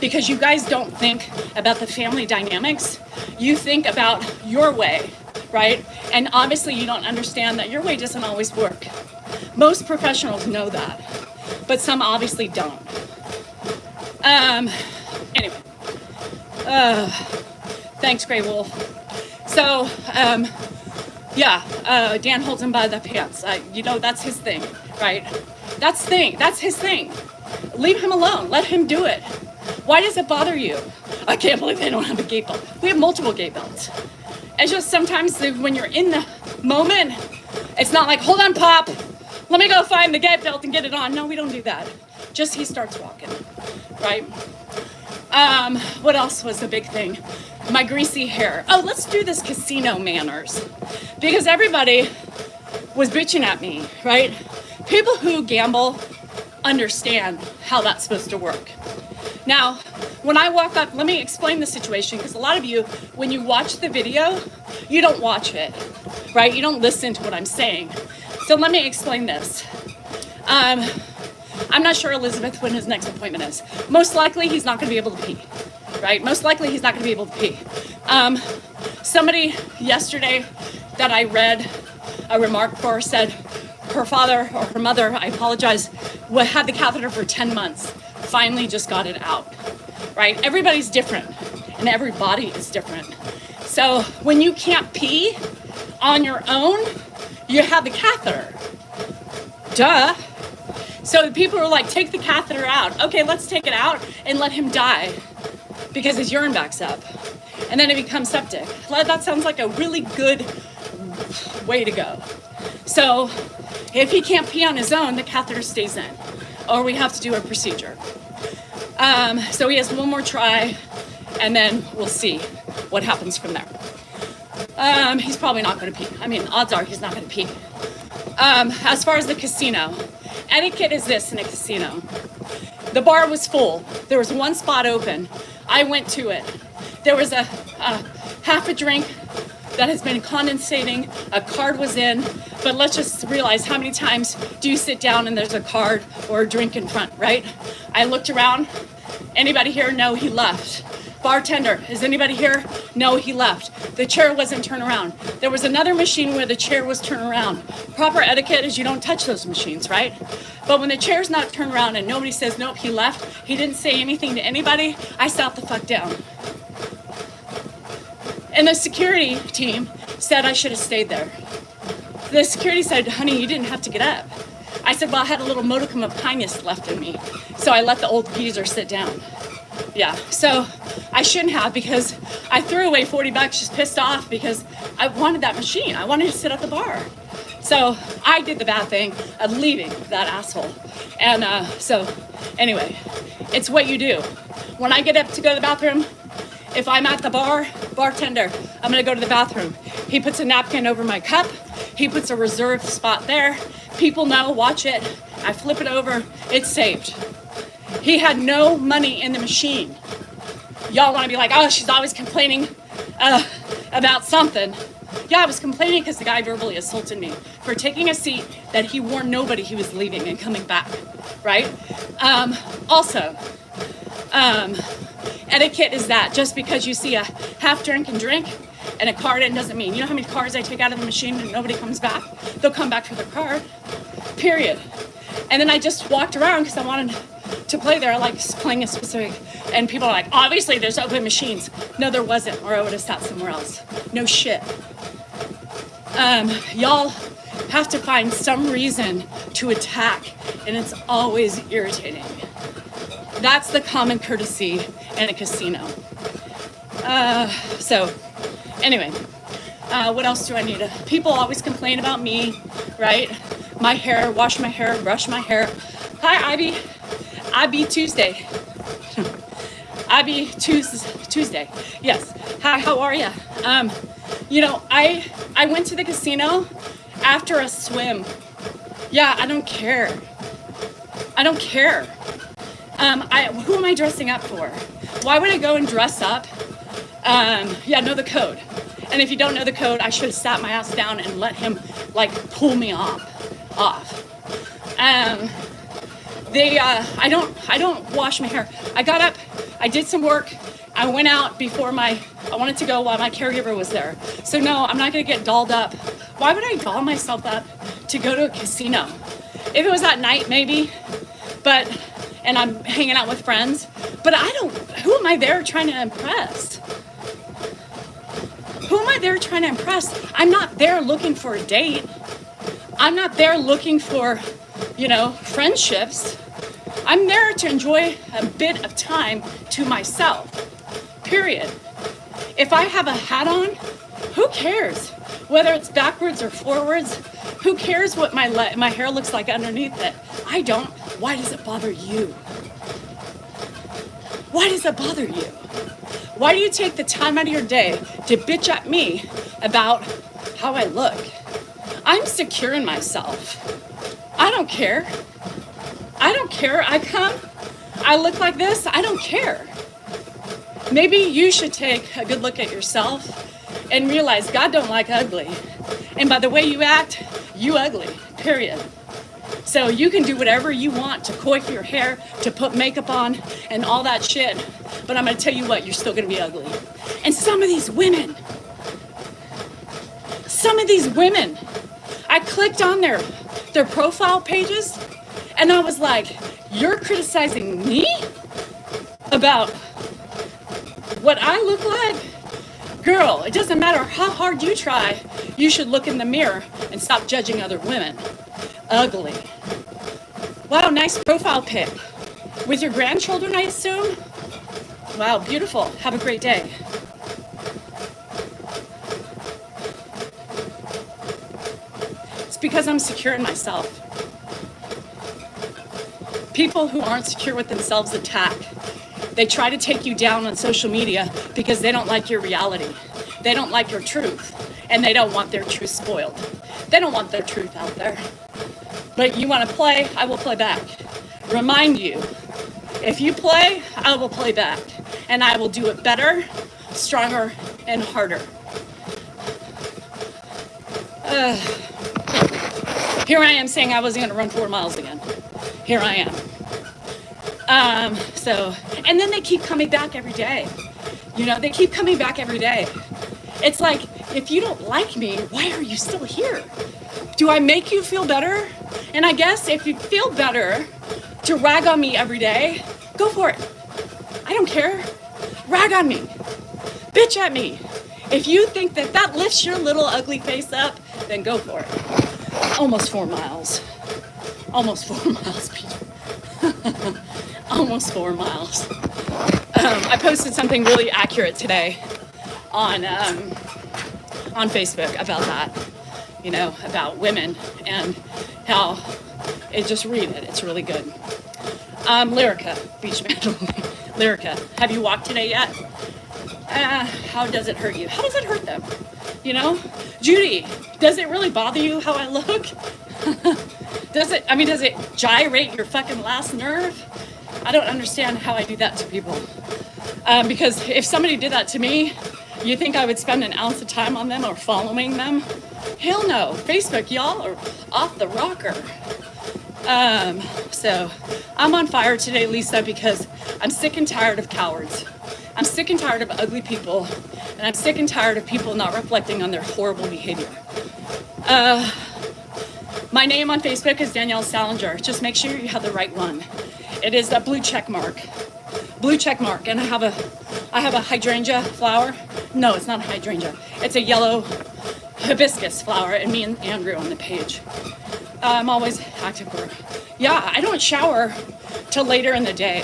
Because you guys don't think about the family dynamics. You think about your way, right? And obviously you don't understand that your way doesn't always work. Most professionals know that, but some obviously don't. Anyway, thanks, Grey Wolf. So, Dan holds him by the pants. That's his thing, right? That's his thing. Leave him alone. Let him do it. Why does it bother you? I can't believe they don't have a gate belt. We have multiple gate belts. It's just sometimes when you're in the moment, it's not like, hold on, Pop. Let me go find the gate belt and get it on. No, we don't do that. Just he starts walking, right? What else was a big thing? My greasy hair. Oh, let's do this casino manners. Because everybody was bitching at me, right? People who gamble understand how that's supposed to work. Now, when I walk up, let me explain the situation, because a lot of you, when you watch the video, you don't watch it, right? You don't listen to what I'm saying. So let me explain this. I'm not sure, Elizabeth, when his next appointment is. Most likely, he's not going to be able to pee, right? Most likely, he's not going to be able to pee. Somebody yesterday that I read a remark for said her father or her mother, I apologize, had the catheter for 10 months. Finally just got it out, right? Everybody's different and every body is different. So when you can't pee on your own, you have the catheter. Duh. So the people are like, take the catheter out. Okay, let's take it out and let him die because his urine backs up. And then it becomes septic. That sounds like a really good way to go. So if he can't pee on his own, the catheter stays in, or we have to do a procedure. So he has one more try, and then we'll see what happens from there. He's probably not going to pee. I mean, odds are he's not going to pee. As far as the casino, etiquette is this in a casino. The bar was full. There was one spot open. I went to it. There was a half a drink that has been condensating. A card was in, but let's just realize how many times do you sit down and there's a card or a drink in front, right? I looked around. Anybody here? No, he left. Bartender, is anybody here? No, he left. The chair wasn't turned around. There was another machine where the chair was turned around. Proper etiquette is you don't touch those machines, right? But when the chair's not turned around and nobody says, nope, he left, he didn't say anything to anybody, I sat the fuck down. And the security team said I should have stayed there. The security said, honey, you didn't have to get up. I said, well, I had a little modicum of kindness left in me. So I let the old geezer sit down. Yeah, so I shouldn't have, because I threw away 40 bucks just pissed off because I wanted that machine. I wanted to sit at the bar. So I did the bad thing of leaving that asshole. And so anyway, it's what you do. When I get up to go to the bathroom, if I'm at the bar, bartender, I'm gonna go to the bathroom. He puts a napkin over my cup. He puts a reserved spot there. People know, watch it. I flip it over, it's saved. He had no money in the machine. Y'all wanna be like, oh, she's always complaining about something. Yeah, I was complaining because the guy verbally assaulted me for taking a seat that he warned nobody he was leaving and coming back, right? Also, etiquette is that just because you see a half-drinking drink and a card in doesn't mean, you know how many cards I take out of the machine and nobody comes back? They'll come back for their card, period. And then I just walked around because I wanted to play there. I like playing a specific, and people are like, obviously there's open machines. No, there wasn't, or I would have sat somewhere else. No shit. Y'all have to find some reason to attack, and it's always irritating. That's the common courtesy in a casino. So anyway, what else do I need? People always complain about me, right? My hair, wash my hair, brush my hair. Hi, Ivy. Ivy Tuesday. Ivy Tuesday. Yes. Hi, how are you? You know, I went to the casino after a swim. Yeah, I don't care. I don't care. Who am I dressing up for? Why would I go and dress up? Yeah, know the code. And if you don't know the code, I should have sat my ass down and let him like pull me off. I don't wash my hair. I got up, I did some work, I went out before I wanted to go while my caregiver was there. So no, I'm not gonna get dolled up. Why would I doll myself up to go to a casino? If it was at night, maybe, and I'm hanging out with friends, but who am I there trying to impress? Who am I there trying to impress? I'm not there looking for a date. I'm not there looking for, friendships. I'm there to enjoy a bit of time to myself, period. If I have a hat on, who cares? Whether it's backwards or forwards, who cares what my hair looks like underneath it? I don't. Why does it bother you? Why does it bother you? Why do you take the time out of your day to bitch at me about how I look? I'm secure in myself. I don't care. I don't care. I look like this. I don't care. Maybe you should take a good look at yourself and realize God don't like ugly. And by the way you act, you ugly, period. So you can do whatever you want to coif your hair, to put makeup on and all that shit. But I'm gonna tell you what, you're still gonna be ugly. And some of these women, I clicked on their profile pages and I was like, you're criticizing me about what I look like? Girl, it doesn't matter how hard you try, you should look in the mirror and stop judging other women. Ugly. Wow, nice profile pic. With your grandchildren, I assume? Wow, beautiful. Have a great day. It's because I'm secure in myself. People who aren't secure with themselves attack. They try to take you down on social media because they don't like your reality. They don't like your truth. And they don't want their truth spoiled. They don't want their truth out there. But you want to play, I will play back. Remind you, if you play, I will play back. And I will do it better, stronger, and harder. Here I am saying I wasn't going to run 4 miles again. Here I am. And then they keep coming back every day. They keep coming back every day. It's like, if you don't like me, why are you still here? Do I make you feel better? And I guess if you feel better to rag on me every day, go for it. I don't care. Rag on me. Bitch at me. If you think that lifts your little ugly face up, then go for it. Almost 4 miles. Almost 4 miles, Peter. Almost 4 miles. I posted something really accurate today on Facebook about that, about women and how just read it. It's really good. Lyrica, beach man. Lyrica, have you walked today yet? How does it hurt you? How does it hurt them? Judy, does it really bother you how I look? Does it gyrate your fucking last nerve? I don't understand how I do that to people. Because if somebody did that to me, you think I would spend an ounce of time on them or following them? Hell no. Facebook, y'all are off the rocker. So I'm on fire today, Lisa, because I'm sick and tired of cowards. I'm sick and tired of ugly people, and I'm sick and tired of people not reflecting on their horrible behavior. My name on Facebook is Danielle Salinger. Just make sure you have the right one. It is a blue check mark. Blue check mark, and I have a hydrangea flower. No, it's not a hydrangea. It's a yellow hibiscus flower, and me and Andrew on the page. I'm always active. Yeah, I don't shower till later in the day.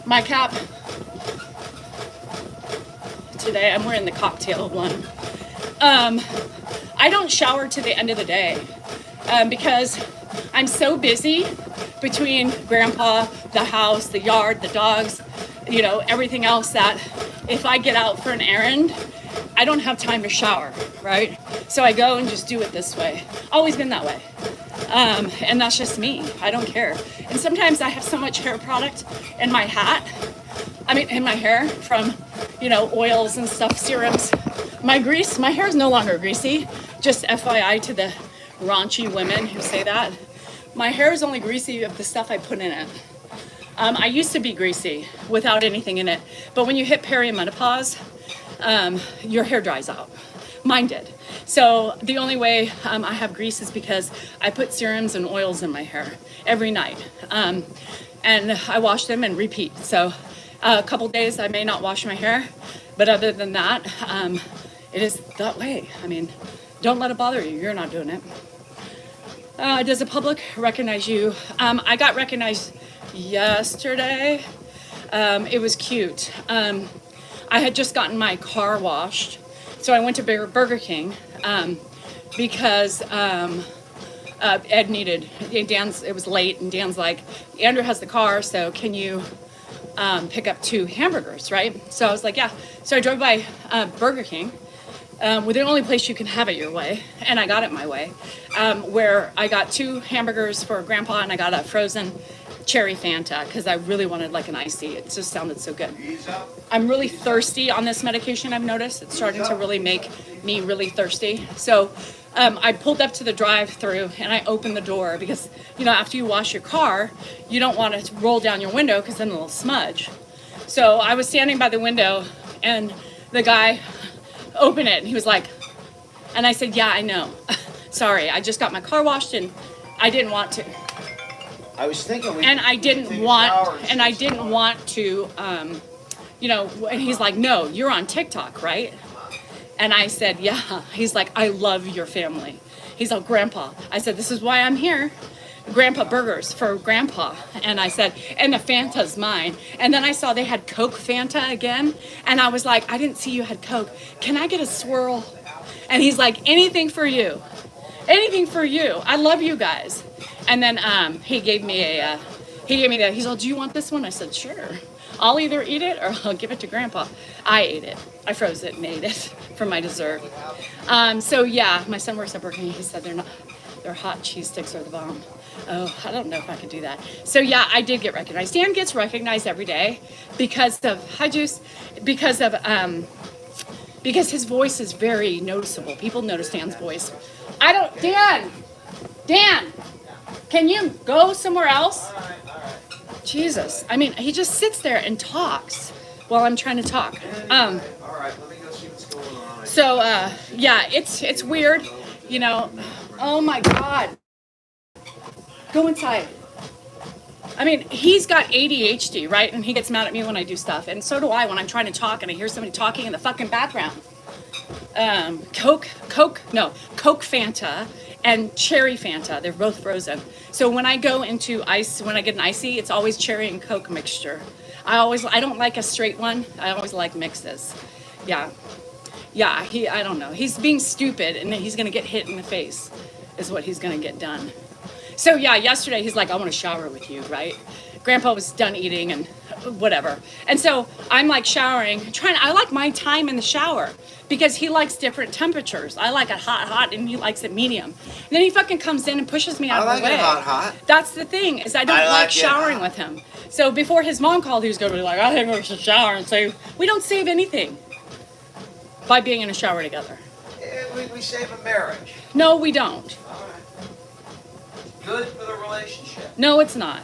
My cap today, I'm wearing the cocktail one. I don't shower to the end of the day because I'm so busy between grandpa, the house, the yard, the dogs, everything else, that if I get out for an errand, I don't have time to shower, right? So I go and just do it this way. Always been that way. And that's just me. I don't care. And sometimes I have so much hair product in my in my hair from, oils and stuff, serums. My hair is no longer greasy. Just FYI to the raunchy women who say that. My hair is only greasy of the stuff I put in it. I used to be greasy without anything in it, but when you hit perimenopause, your hair dries out. Mine did. So the only way I have grease is because I put serums and oils in my hair every night. And I wash them and repeat. So a couple days I may not wash my hair, but other than that, it is that way. I mean, don't let it bother you. You're not doing it. Does the public recognize you? I got recognized yesterday. It was cute. I had just gotten my car washed. So I went to Burger King because Ed needed, it was late, and Dan's like, Andrew has the car, so can you pick up 2 hamburgers, right? So I was like, yeah. So I drove by Burger King, with the only place you can have it your way, and I got it my way, where I got 2 hamburgers for Grandpa, and I got a frozen cherry Fanta because I really wanted like an icy. It just sounded so good. I'm really thirsty on this medication. I've noticed it's starting to really make me really thirsty. So I pulled up to the drive-through and I opened the door because, you know, after you wash your car, you don't want to roll down your window because then it'll smudge. So I was standing by the window and the guy opened it and he was like, and I said, yeah, I know. Sorry, I just got my car washed and I didn't want to. I was thinking I didn't want to, you know, and he's like, no, you're on TikTok, right? And I said, yeah. He's like, I love your family. He's like, Grandpa. I said, this is why I'm here. Grandpa burgers for Grandpa. And I said, and the Fanta's mine. And then I saw they had Coke Fanta again. And I was like, I didn't see you had Coke. Can I get a swirl? And he's like, anything for you. Anything for you. I love you guys. And then he gave me he's like, do you want this one? I said, sure. I'll either eat it or I'll give it to Grandpa. I ate it. I froze it and ate it for my dessert. So yeah, my son works at Burger King. He said their hot cheese sticks are the bomb. Oh, I don't know if I could do that. So yeah, I did get recognized. Dan gets recognized every day because of, hi Juice, because his voice is very noticeable. People notice Dan's voice. Dan, can you go somewhere else? Jesus, I mean, he just sits there and talks while I'm trying to talk. All right, let me go see what's going on. So, yeah, it's weird, you know. Oh my God. Go inside. I mean, he's got ADHD, right? And he gets mad at me when I do stuff. And so do I when I'm trying to talk and I hear somebody talking in the fucking background. Coke Fanta and cherry Fanta. They're both frozen. So when I go into when I get an icy, it's always cherry and Coke mixture. I don't like a straight one. I always like mixes. Yeah, I don't know. He's being stupid and he's gonna get hit in the face is what he's gonna get done. So yeah, yesterday he's like, I want to shower with you, right? Grandpa was done eating and whatever. And so I'm like showering, I like my time in the shower because he likes different temperatures. I like it hot, and he likes it medium. And then he fucking comes in and pushes me out of the way. I like it hot. That's the thing, is I don't like showering with him. So before his mom called, he was going to be like, I think we should shower and save. We don't save anything by being in a shower together. We save a marriage. No, we don't. All right. Good for the relationship. No, it's not.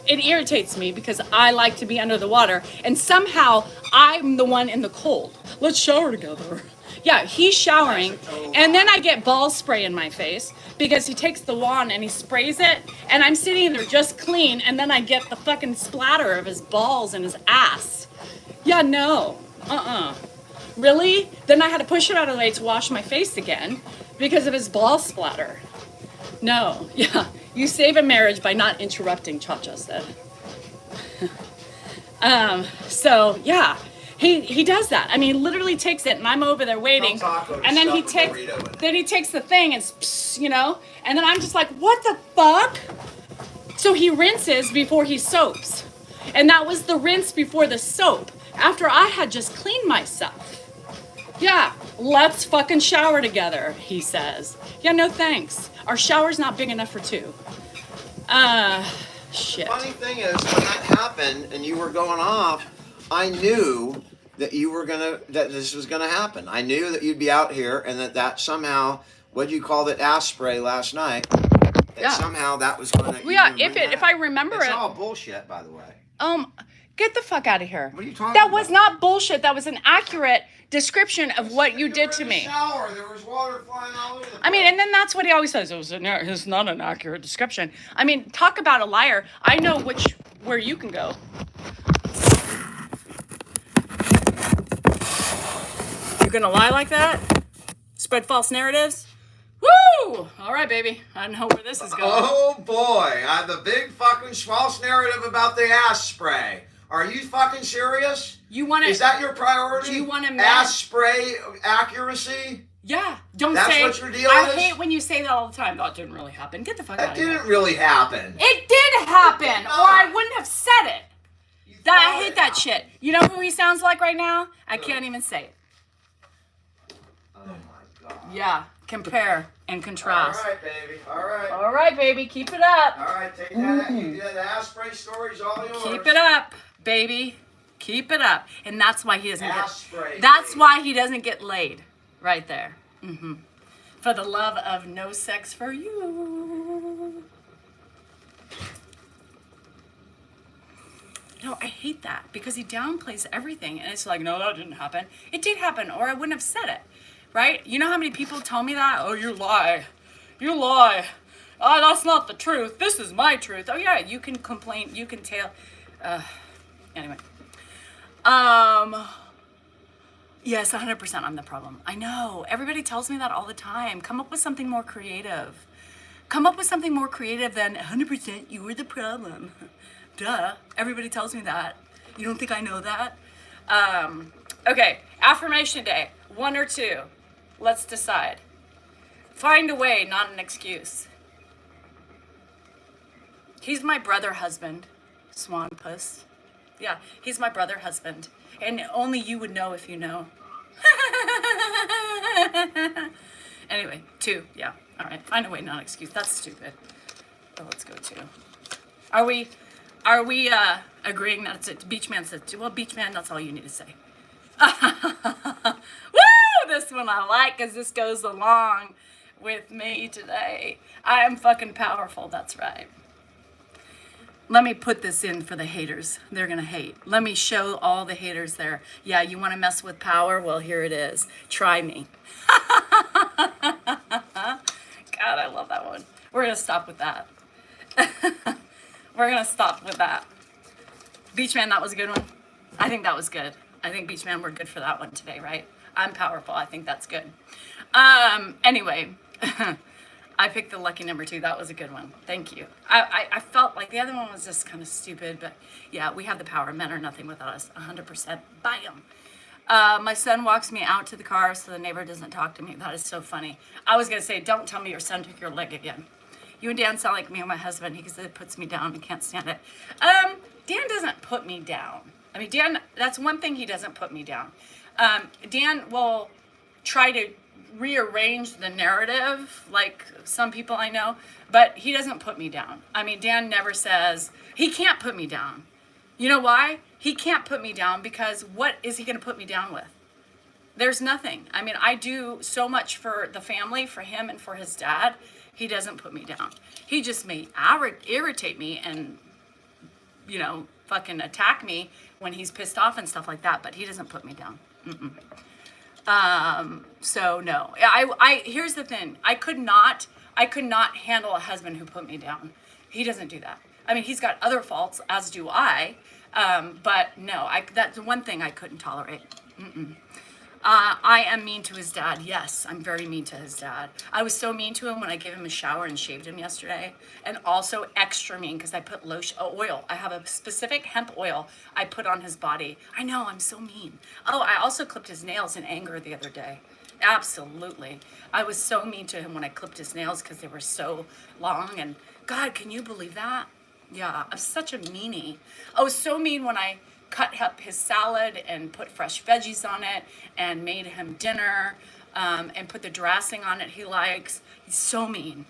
It irritates me because I like to be under the water and somehow I'm the one in the cold. Let's shower together. Yeah, he's showering and then I get ball spray in my face because he takes the wand and he sprays it and I'm sitting there just clean and then I get the fucking splatter of his balls and his ass. Yeah, no. Really? Then I had to push him out of the way to wash my face again because of his ball splatter. No, yeah. You save a marriage by not interrupting, Cha-Cha said. So yeah, he does that. I mean, he literally takes it and I'm over there waiting. And then he takes the thing and, you know, and then I'm just like, what the fuck? So he rinses before he soaps. And that was the rinse before the soap after I had just cleaned myself. Yeah, let's fucking shower together, he says. Yeah, no thanks. Our shower's not big enough for 2. Shit. The funny thing is, when that happened and you were going off, I knew that that this was gonna happen. I knew that you'd be out here and that somehow, what you called it, ass spray last night, that somehow that was going to. Yeah, if I remember it's it. It's all bullshit, by the way. Get the fuck out of here. What are you talking That about? was not bullshit. That was an accurate description of what you did to me. Shower. There was water flying all over the place. I mean, and then that's what he always says. It's not an accurate description. I mean, talk about a liar. I know where you can go. You're gonna lie like that? Spread false narratives? Woo! All right, baby. I know where this is going. Oh boy, the big fucking false narrative about the ass spray. Are you fucking serious? Is that your priority? Do you want to ass spray accuracy? Yeah. That's what your deal I is? hate when you say that all the time. That didn't really happen. Get the fuck out of here. That didn't really happen. It did happen, or I wouldn't have said it. I hate that shit. You know who he sounds like right now? I can't even say it. Oh my god. Yeah. Compare and contrast. All right, baby. All right. All right, baby. Keep it up. All right, take that. You did the ass spray stories all yours. Keep it up, baby. Keep it up. And that's why he doesn't That's why he doesn't get laid. Right there. Mm-hmm. For the love of no sex for you. No, I hate that because he downplays everything. And it's like, no, that didn't happen. It did happen, or I wouldn't have said it. Right? You know how many people tell me that? Oh, you lie. You lie. Oh, that's not the truth. This is my truth. Oh, yeah, you can complain. You can tell. Anyway. Yes, 100% I'm the problem. I know. Everybody tells me that all the time. Come up with something more creative. Come up with something more creative than 100% you were the problem. Duh. Everybody tells me that. You don't think I know that? Okay. Affirmation day. 1 or 2. Let's decide. Find a way, not an excuse. He's my brother husband. Swan puss. Yeah, he's my brother husband. And only you would know if you know. Anyway, 2. Yeah. All right. Find a way, not an excuse. That's stupid. But let's go 2. Are we agreeing that it's it? Beachman said 2. Well, Beachman, that's all you need to say. Woo! This one I like because this goes along with me today. I am fucking powerful. That's right. Let me put this in for the haters. They're going to hate. Let me show all the haters there. Yeah, you want to mess with power? Well, here it is. Try me. God, I love that one. We're going to stop with that. We're going to stop with that. Beachman, that was a good one. I think that was good. I think Beachman, we're good for that one today, right? I'm powerful. I think that's good. Anyway, I picked the lucky number 2. That was a good one. Thank you. I felt like the other one was just kind of stupid, but yeah, we have the power. Men are nothing without us. 100%. Bam. My son walks me out to the car so the neighbor doesn't talk to me. That is so funny. I was going to say, don't tell me your son took your leg again. You and Dan sound like me and my husband. He says it puts me down. I can't stand it. Dan doesn't put me down. I mean, Dan, that's one thing he doesn't put me down. Dan will try to rearrange the narrative like some people I know, but he doesn't put me down. I mean, Dan never says, he can't put me down. You know why? He can't put me down because what is he going to put me down with? There's nothing. I mean, I do so much for the family, for him and for his dad. He doesn't put me down. He just may irritate me and, you know, fucking attack me when he's pissed off and stuff like that, but he doesn't put me down. So no, I here's the thing. I could not handle a husband who put me down. He doesn't do that. I mean, he's got other faults, as do I. But no, that's one thing I couldn't tolerate. I am mean to his dad. Yes, I'm very mean to his dad. I was so mean to him when I gave him a shower and shaved him yesterday. And also extra mean because I put oil. I have a specific hemp oil I put on his body. I know, I'm so mean. Oh, I also clipped his nails in anger the other day. Absolutely. I was so mean to him when I clipped his nails because they were so long. And God, can you believe that? Yeah, I'm such a meanie. I was so mean when I cut up his salad and put fresh veggies on it and made him dinner and put the dressing on it he likes. He's so mean,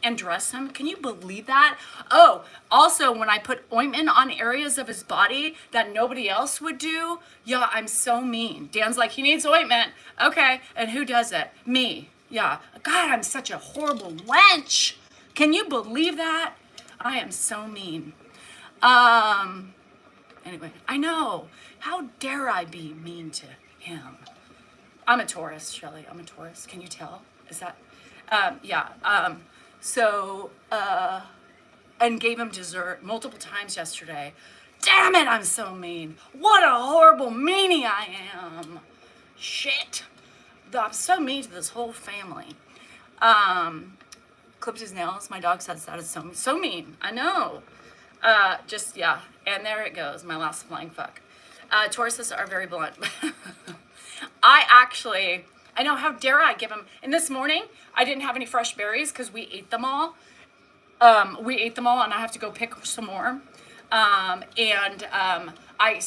and dress him. Can you believe that? Oh, also when I put ointment on areas of his body that nobody else would do, yeah, I'm so mean. Dan's like, he needs ointment. Okay, and who does it? Me. Yeah. God, I'm such a horrible wench. Can you believe that? I am so mean. Anyway, I know. How dare I be mean to him? I'm a Taurus, Shelley. I'm a Taurus. Can you tell? Is that? Yeah. And gave him dessert multiple times yesterday. Damn it, I'm so mean. What a horrible meanie I am. Shit. I'm so mean to this whole family. Clipped his nails. My dog says that is so mean. I know. Yeah. And there it goes. My last flying fuck. Tauruses are very blunt. I know, how dare I give him, and this morning, I didn't have any fresh berries because we ate them all. And I have to go pick some more. So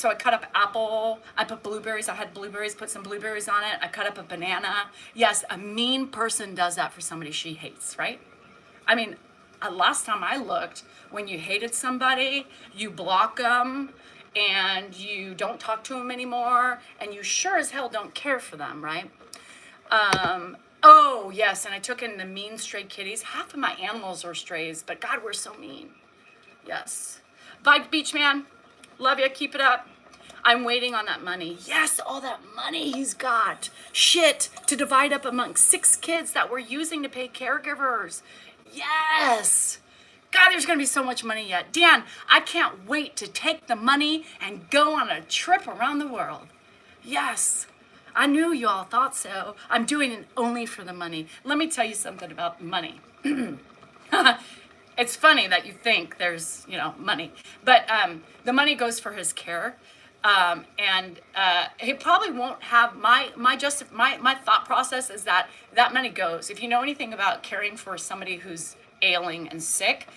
I cut up apple, I put blueberries, I had blueberries, put some blueberries on it, I cut up a banana. Yes, a mean person does that for somebody she hates, right? I mean, last time I looked, when you hated somebody, you block them, and you don't talk to them anymore, and you sure as hell don't care for them, right? Oh, yes, and I took in the mean stray kitties. Half of my animals are strays, but God, we're so mean. Yes. Bye, Beach Man. Love you. Keep it up. I'm waiting on that money. Yes, all that money he's got. Shit, to divide up amongst 6 kids that we're using to pay caregivers. Yes. God, there's going to be so much money yet. Dan, I can't wait to take the money and go on a trip around the world. Yes. I knew you all thought so. I'm doing it only for the money. Let me tell you something about money. It's funny that you think there's, money. But the money goes for his care. He probably won't have my thought process is that money goes. If you know anything about caring for somebody who's ailing and sick,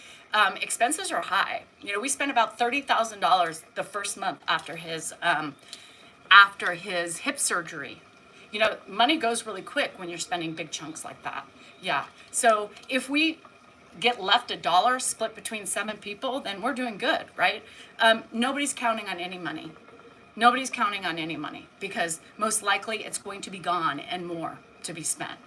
expenses are high. We spent about $30,000 the first month after his hip surgery. Money goes really quick when you're spending big chunks like that. Yeah. So if we get left $1 split between 7 people, then we're doing good, right? Nobody's counting on any money. Nobody's counting on any money because most likely it's going to be gone and more to be spent.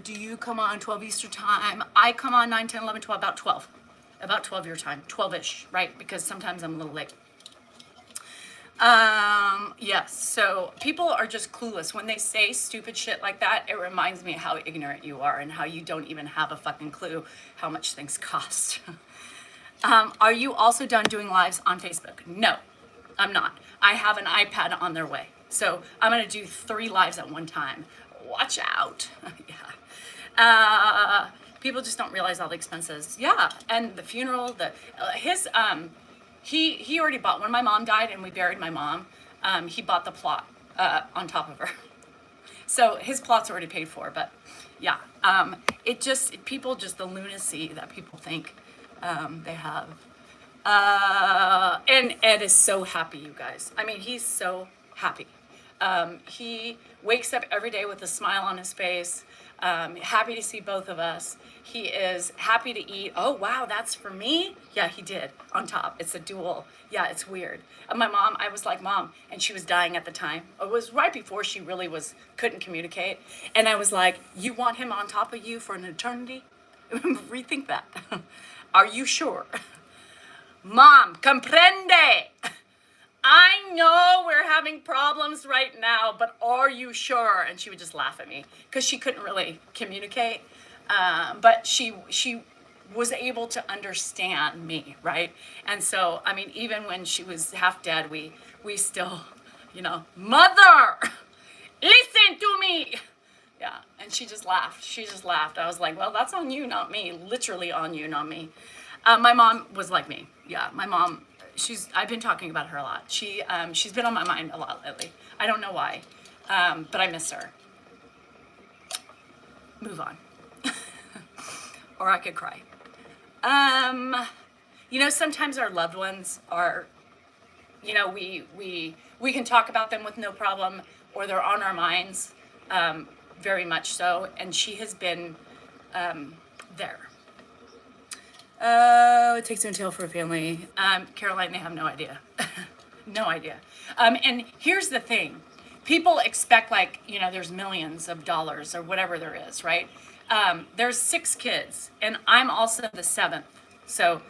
Do you come on 12 Eastern time? I come on 9, 10, 11, 12, about 12. About 12 your time, 12-ish, right? Because sometimes I'm a little late. Yes, so people are just clueless. When they say stupid shit like that, it reminds me how ignorant you are and how you don't even have a fucking clue how much things cost. Are you also done doing lives on Facebook? No, I'm not. I have an iPad on their way. So I'm going to do 3 lives at one time. Watch out. Yeah. People just don't realize all the expenses. Yeah. And the funeral, he already bought, when my mom died and we buried my mom, he bought the plot, on top of her. So his plot's already paid for, but yeah. The lunacy that people think, they have. And Ed is so happy, you guys. I mean, he's so happy. He wakes up every day with a smile on his face, happy to see both of us. He is happy to eat. Oh, wow, that's for me? Yeah, he did, on top. It's a dual. Yeah, it's weird. My mom, I was like, Mom, and she was dying at the time. It was right before she really couldn't communicate. And I was like, you want him on top of you for an eternity? Rethink that. Are you sure? Mom, comprende. I know we're having problems right now, but are you sure? And she would just laugh at me because she couldn't really communicate. But she was able to understand me, right? And so, I mean, even when she was half dead, we still, Mother, listen to me. Yeah, and she just laughed. I was like, well, that's on you, not me. Literally on you, not me. My mom was like me. Yeah, my mom, I've been talking about her a lot. She's been on my mind a lot lately. I don't know why, but I miss her. Move on. Or I could cry. Sometimes our loved ones are, we can talk about them with no problem, or they're on our minds, very much so, and she has been there. It takes two to tango for a family. Caroline, they have no idea. No idea. And here's the thing. People expect there's millions of dollars or whatever there is, right? There's 6 kids, and I'm also the 7th. So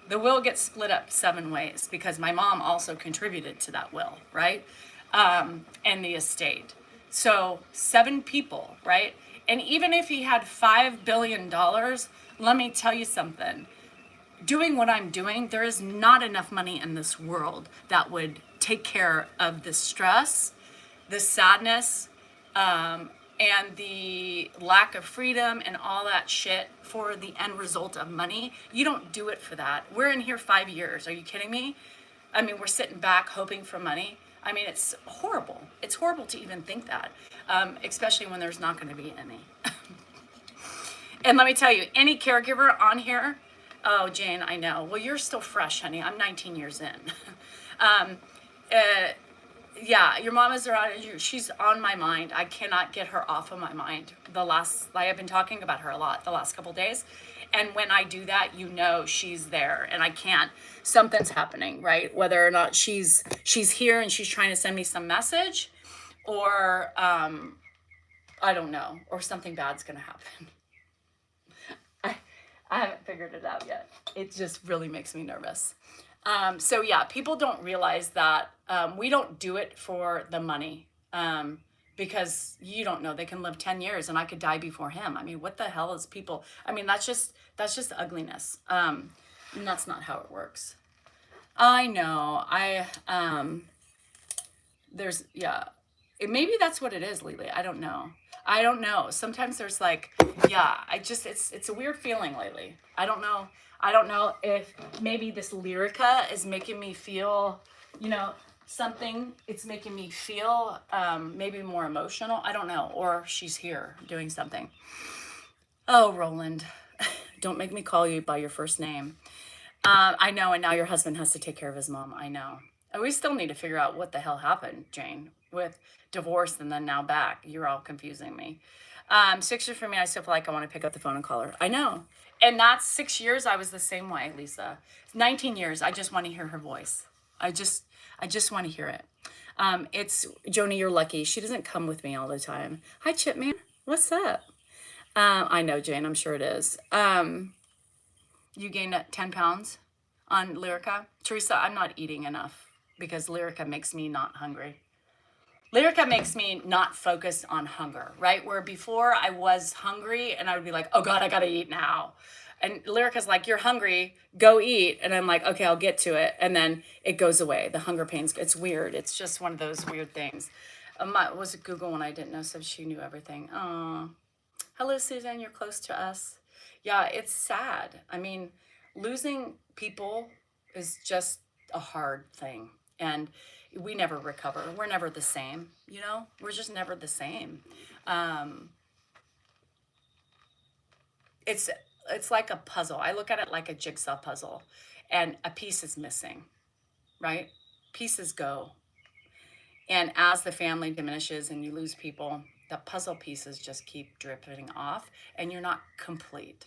the will gets split up 7 ways because my mom also contributed to that will, right? And the estate. So 7 people, right? And even if he had $5 billion, let me tell you something. Doing what I'm doing, there is not enough money in this world that would take care of the stress, the sadness, and the lack of freedom and all that shit for the end result of money. You don't do it for that. We're in here 5 years. Are you kidding me? I mean, we're sitting back hoping for money. I mean, it's horrible. It's horrible to even think that, especially when there's not going to be any. And let me tell you, any caregiver on here, oh, Jane, I know. Well, you're still fresh, honey. I'm 19 years in. Yeah, your mom is around. She's on my mind. I cannot get her off of my mind. I've been talking about her a lot the last couple days. And when I do that, you know she's there, and I can't. Something's happening, right? Whether or not she's here and she's trying to send me some message, or I don't know, or something bad's gonna happen. I haven't figured it out yet. It just really makes me nervous. So yeah, people don't realize that we don't do it for the money, because you don't know, they can live 10 years and I could die before him. I mean, what the hell is people? I mean, that's just ugliness. And that's not how it works. I know. Maybe that's what it is, Lily. I don't know. Sometimes there's like, yeah, it's a weird feeling lately. I don't know if maybe this Lyrica is making me feel, something. It's making me feel maybe more emotional. I don't know. Or she's here doing something. Oh, Roland, don't make me call you by your first name. I know, and now your husband has to take care of his mom. I know. And we still need to figure out what the hell happened, Jane, with divorce and then now back. You're all confusing me. 6 years for me, I still feel like I want to pick up the phone and call her. I know. And that's 6 years, I was the same way, Lisa. 19 years, I just want to hear her voice. I just want to hear it. It's, Joni, you're lucky. She doesn't come with me all the time. Hi, Chipman. What's up? I know, Jane, I'm sure it is. You gained 10 pounds on Lyrica. Teresa, I'm not eating enough because Lyrica makes me not hungry. Lyrica makes me not focused on hunger, right? Where before I was hungry and I would be like, oh God, I gotta eat now. And Lyrica's like, you're hungry, go eat. And I'm like, okay, I'll get to it. And then it goes away. The hunger pains, it's weird. It's just one of those weird things. Was it Google when I didn't know, so she knew everything. Oh, hello, Susan, you're close to us. Yeah, it's sad. I mean, losing people is just a hard thing. And we never recover. We're never the same, We're just never the same. It's like a puzzle. I look at it like a jigsaw puzzle, and a piece is missing, right? Pieces go. And as the family diminishes and you lose people, the puzzle pieces just keep drifting off, and you're not complete.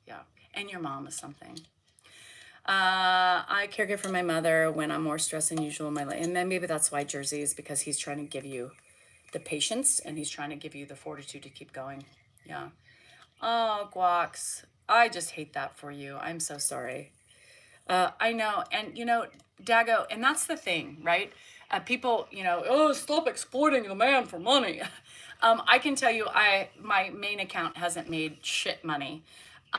Yeah. And your mom is something. I caregive for my mother when I'm more stressed than usual in my life. And then maybe that's why Jersey is, because he's trying to give you the patience and he's trying to give you the fortitude to keep going. Yeah. Oh, Guax. I just hate that for you. I'm so sorry. I know. And, Dago, and that's the thing, right? People, oh, stop exploiting the man for money. I can tell you, my main account hasn't made shit money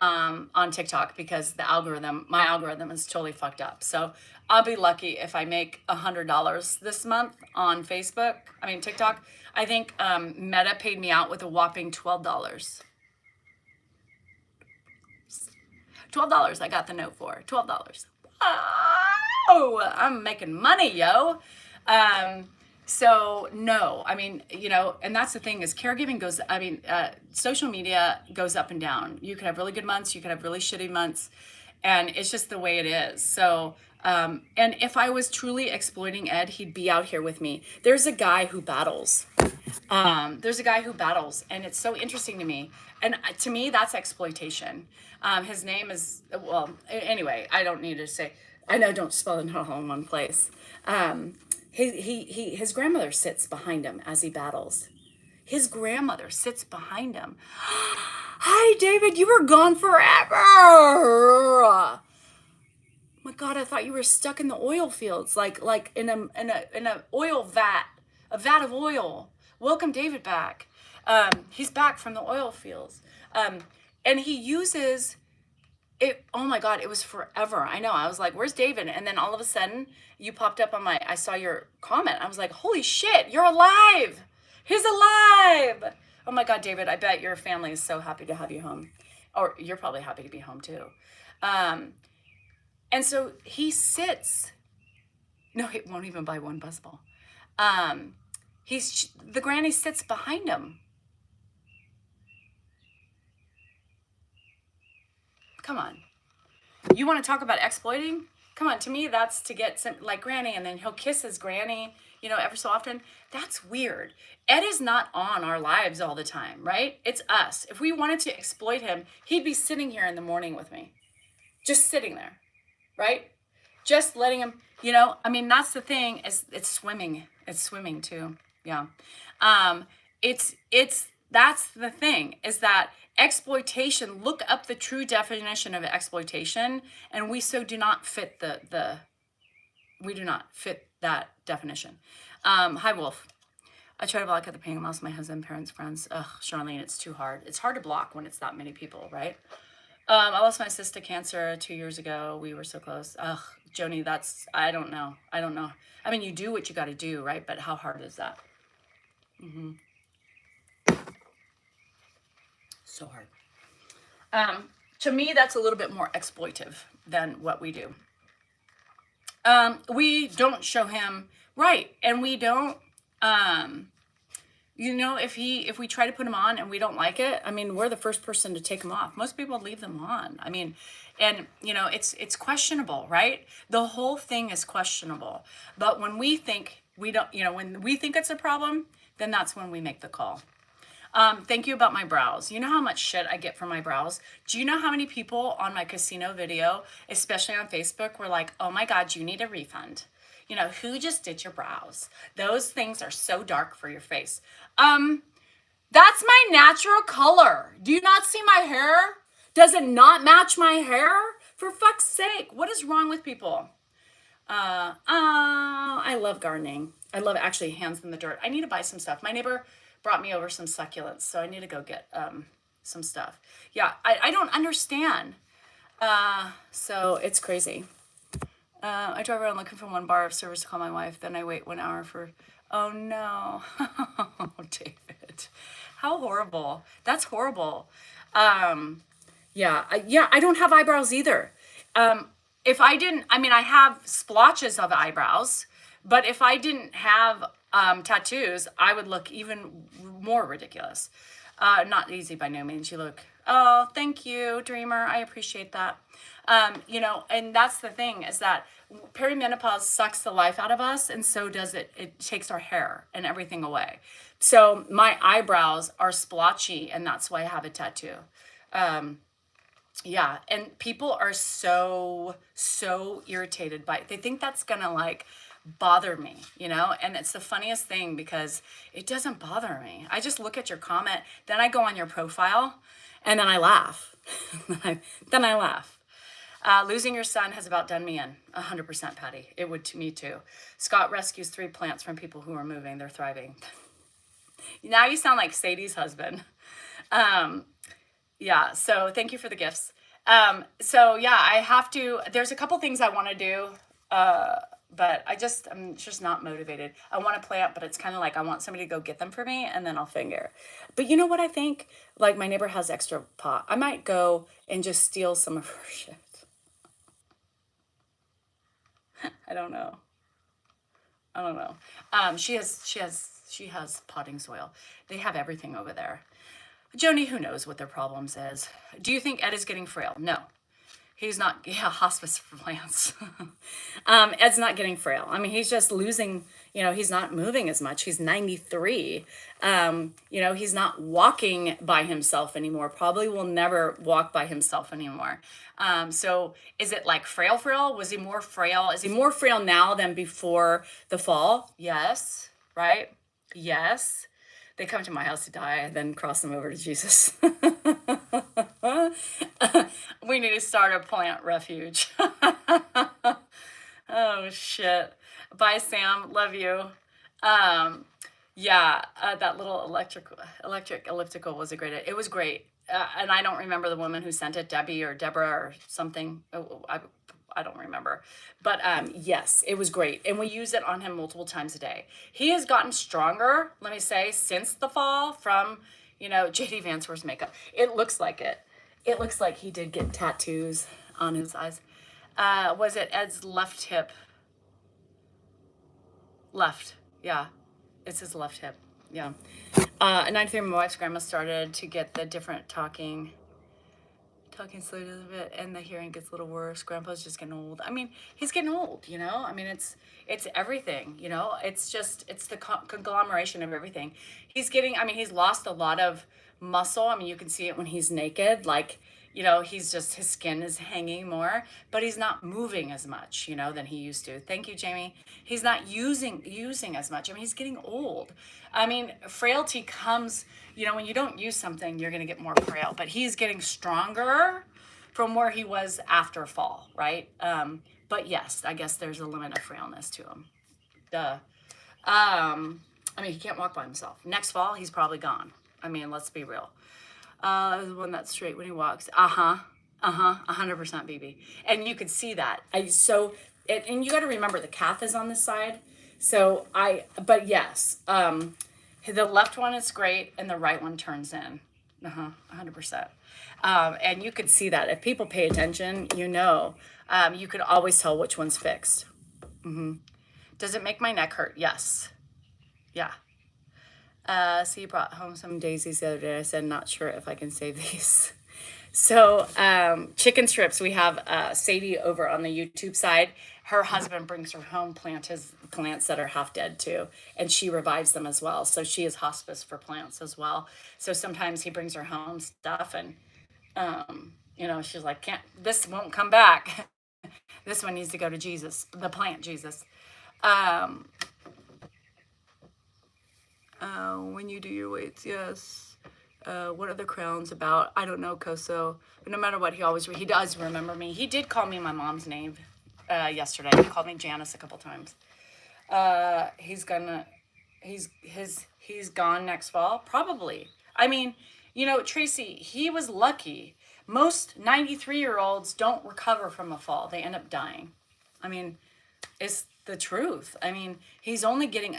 on TikTok because my algorithm is totally fucked up. So I'll be lucky if I make $100 this month on TikTok. I think Meta paid me out with a whopping $12. $12 I got the note for. $12. Oh, I'm making money, yo. So no, and that's the thing is caregiving social media goes up and down. You could have really good months, you could have really shitty months, and it's just the way it is. So, and if I was truly exploiting Ed, he'd be out here with me. There's a guy who battles. And it's so interesting to me. And to me, that's exploitation. His name is, well, anyway, I don't need to say, I know, don't spell it all in one place. His grandmother sits behind him as he battles. his grandmother sits behind him. Hi, David, you were gone forever. My God, I thought you were stuck in the oil fields, like in a oil vat, a vat of oil. Welcome David back. He's back from the oil fields. And he uses it. Oh my God, it was forever. I know. I was like, where's David? And then all of a sudden you popped up on I saw your comment. I was like, holy shit, you're alive. He's alive. Oh my God, David, I bet your family is so happy to have you home. Or you're probably happy to be home too. And so he sits. No, he won't even buy one buzzball. The granny sits behind him. Come on. You want to talk about exploiting? Come on, to me, that's to get some, like granny, and then he'll kiss his granny, ever so often. That's weird. Ed is not on our lives all the time, right? It's us. If we wanted to exploit him, he'd be sitting here in the morning with me. Just sitting there, right? Just letting him, that's the thing, is it's swimming. It's swimming too. Yeah. That's the thing, is that exploitation, look up the true definition of exploitation, and we do not fit we do not fit that definition. Hi, Wolf. I try to block at the paying loss my husband, parents, friends. Ugh, Charlene, it's too hard. It's hard to block when it's that many people, right? I lost my sister to cancer 2 years ago. We were so close. Ugh, Joni, I don't know. I mean, you do what you got to do, right? But how hard is that? So hard. To me, that's a little bit more exploitive than what we do. We don't show him right, and we don't. If we try to put him on and we don't like it, I mean, we're the first person to take him off. Most people leave them on. I mean, and it's questionable, right? The whole thing is questionable. But when we think when we think it's a problem, then that's when we make the call. Thank you about my brows. You know how much shit I get from my brows? Do you know how many people on my casino video, especially on Facebook, were like, oh my God, you need a refund? Who just did your brows? Those things are so dark for your face. That's my natural color. Do you not see my hair? Does it not match my hair? For fuck's sake, what is wrong with people? I love gardening. I love actually hands in the dirt. I need to buy some stuff. My neighbor brought me over some succulents, so I need to go get some stuff. Yeah, I don't understand. So it's crazy. I drive around looking for one bar of service to call my wife. Then I wait 1 hour for, oh no. Oh, David. How horrible. That's horrible. Yeah, I don't have eyebrows either. If I didn't, I have splotches of eyebrows, but if I didn't have tattoos, I would look even more ridiculous. Not easy by no means. You look, oh, thank you, dreamer. I appreciate that. And that's the thing, is that perimenopause sucks the life out of us, and so does it. It takes our hair and everything away. So my eyebrows are splotchy, and that's why I have a tattoo. Yeah, and people are so irritated by it. They think that's gonna bother me, and it's the funniest thing because it doesn't bother me. I just look at your comment, then I go on your profile, and then I laugh. Then I laugh. Losing your son has about done me in. 100%, Patty. It would to me too. Scott rescues 3 plants from people who are moving. They're thriving. Now you sound like Sadie's husband. Yeah, so thank you for the gifts. So yeah, there's a couple things I want to do, but I'm just not motivated. I want to plant, but it's kind of like I want somebody to go get them for me, and then I'll figure. But you know what I think? Like, my neighbor has extra pot. I might go and just steal some of her shit. I don't know. She has potting soil. They have everything over there. Joni, who knows what their problems is? Do you think Ed is getting frail? No. He's not, hospice for plants. Ed's not getting frail. He's just losing, he's not moving as much. He's 93. He's not walking by himself anymore. Probably will never walk by himself anymore. So is it like frail? Was he more frail? Is he more frail now than before the fall? Yes. Right? Yes. They come to my house to die, then cross them over to Jesus. We need to start a plant refuge. Oh shit. Bye, Sam. Love you. Yeah, that little electric elliptical was a great. It was great, and I don't remember the woman who sent it, Debbie or Deborah or something. I don't remember, but yes, it was great, and we use it on him multiple times a day. He has gotten stronger. Let me say, since the fall, from JD Vance wears makeup. It looks like it. It looks like he did get tattoos on his eyes. Was it Ed's left hip? Left, yeah. It's his left hip, yeah. At 93, my wife's grandma started to get the different talking slowly a bit, and the hearing gets a little worse. Grandpa's just getting old. I mean, he's getting old, I mean, it's everything, it's the conglomeration of everything. He's lost a lot of muscle. I mean, you can see it when he's naked, like, his skin is hanging more, but he's not moving as much, than he used to. Thank you, Jamie. He's not using as much. I mean, he's getting old. I mean, frailty comes, when you don't use something, you're going to get more frail, but he's getting stronger from where he was after fall, right? But yes, I guess there's a limit of frailness to him. Duh. I mean, he can't walk by himself. Next fall, he's probably gone. I mean, let's be real. The one that's straight when he walks. 100% BB. And you could see that. And you got to remember the calf is on this side. But yes, the left one is great and the right one turns in. 100%. And you could see that. If people pay attention, you could always tell which one's fixed. Does it make my neck hurt? Yes. Yeah. So you brought home some daisies the other day. I said, not sure if I can save these. So chicken strips, we have Sadie over on the YouTube side. Her husband brings her home plants that are half dead too, and she revives them as well. So she is hospice for plants as well. So sometimes he brings her home stuff, and she's like, this won't come back. This one needs to go to Jesus, the plant Jesus. When you do your weights, yes. What are the crowns about? I don't know, Koso. But no matter what, he does remember me. He did call me my mom's name yesterday. He called me Janice a couple times. He's gone next fall, probably. I mean, Tracy, he was lucky. Most 93-year-olds don't recover from a fall. They end up dying. I mean, it's the truth. I mean, he's only getting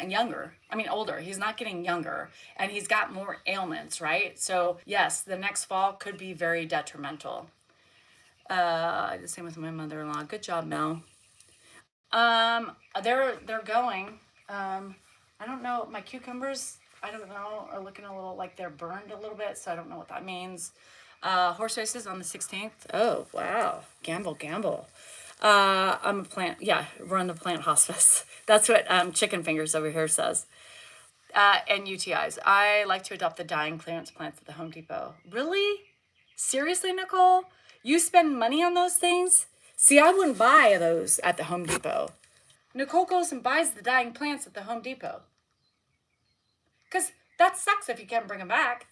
older. He's not getting younger, and he's got more ailments, right? So yes, the next fall could be very detrimental. The same with my mother-in-law. Good job, Mel. They're going. I don't know. My cucumbers, I don't know, are looking a little like they're burned a little bit, so I don't know what that means. Horse races on the 16th. Oh, wow. Gamble. I'm a plant. Yeah, run the plant hospice. That's what Chicken Fingers over here says. And UTIs. I like to adopt the dying clearance plants at the Home Depot. Really? Seriously, Nicole? You spend money on those things? See, I wouldn't buy those at the Home Depot. Nicole goes and buys the dying plants at the Home Depot. Because that sucks if you can't bring them back.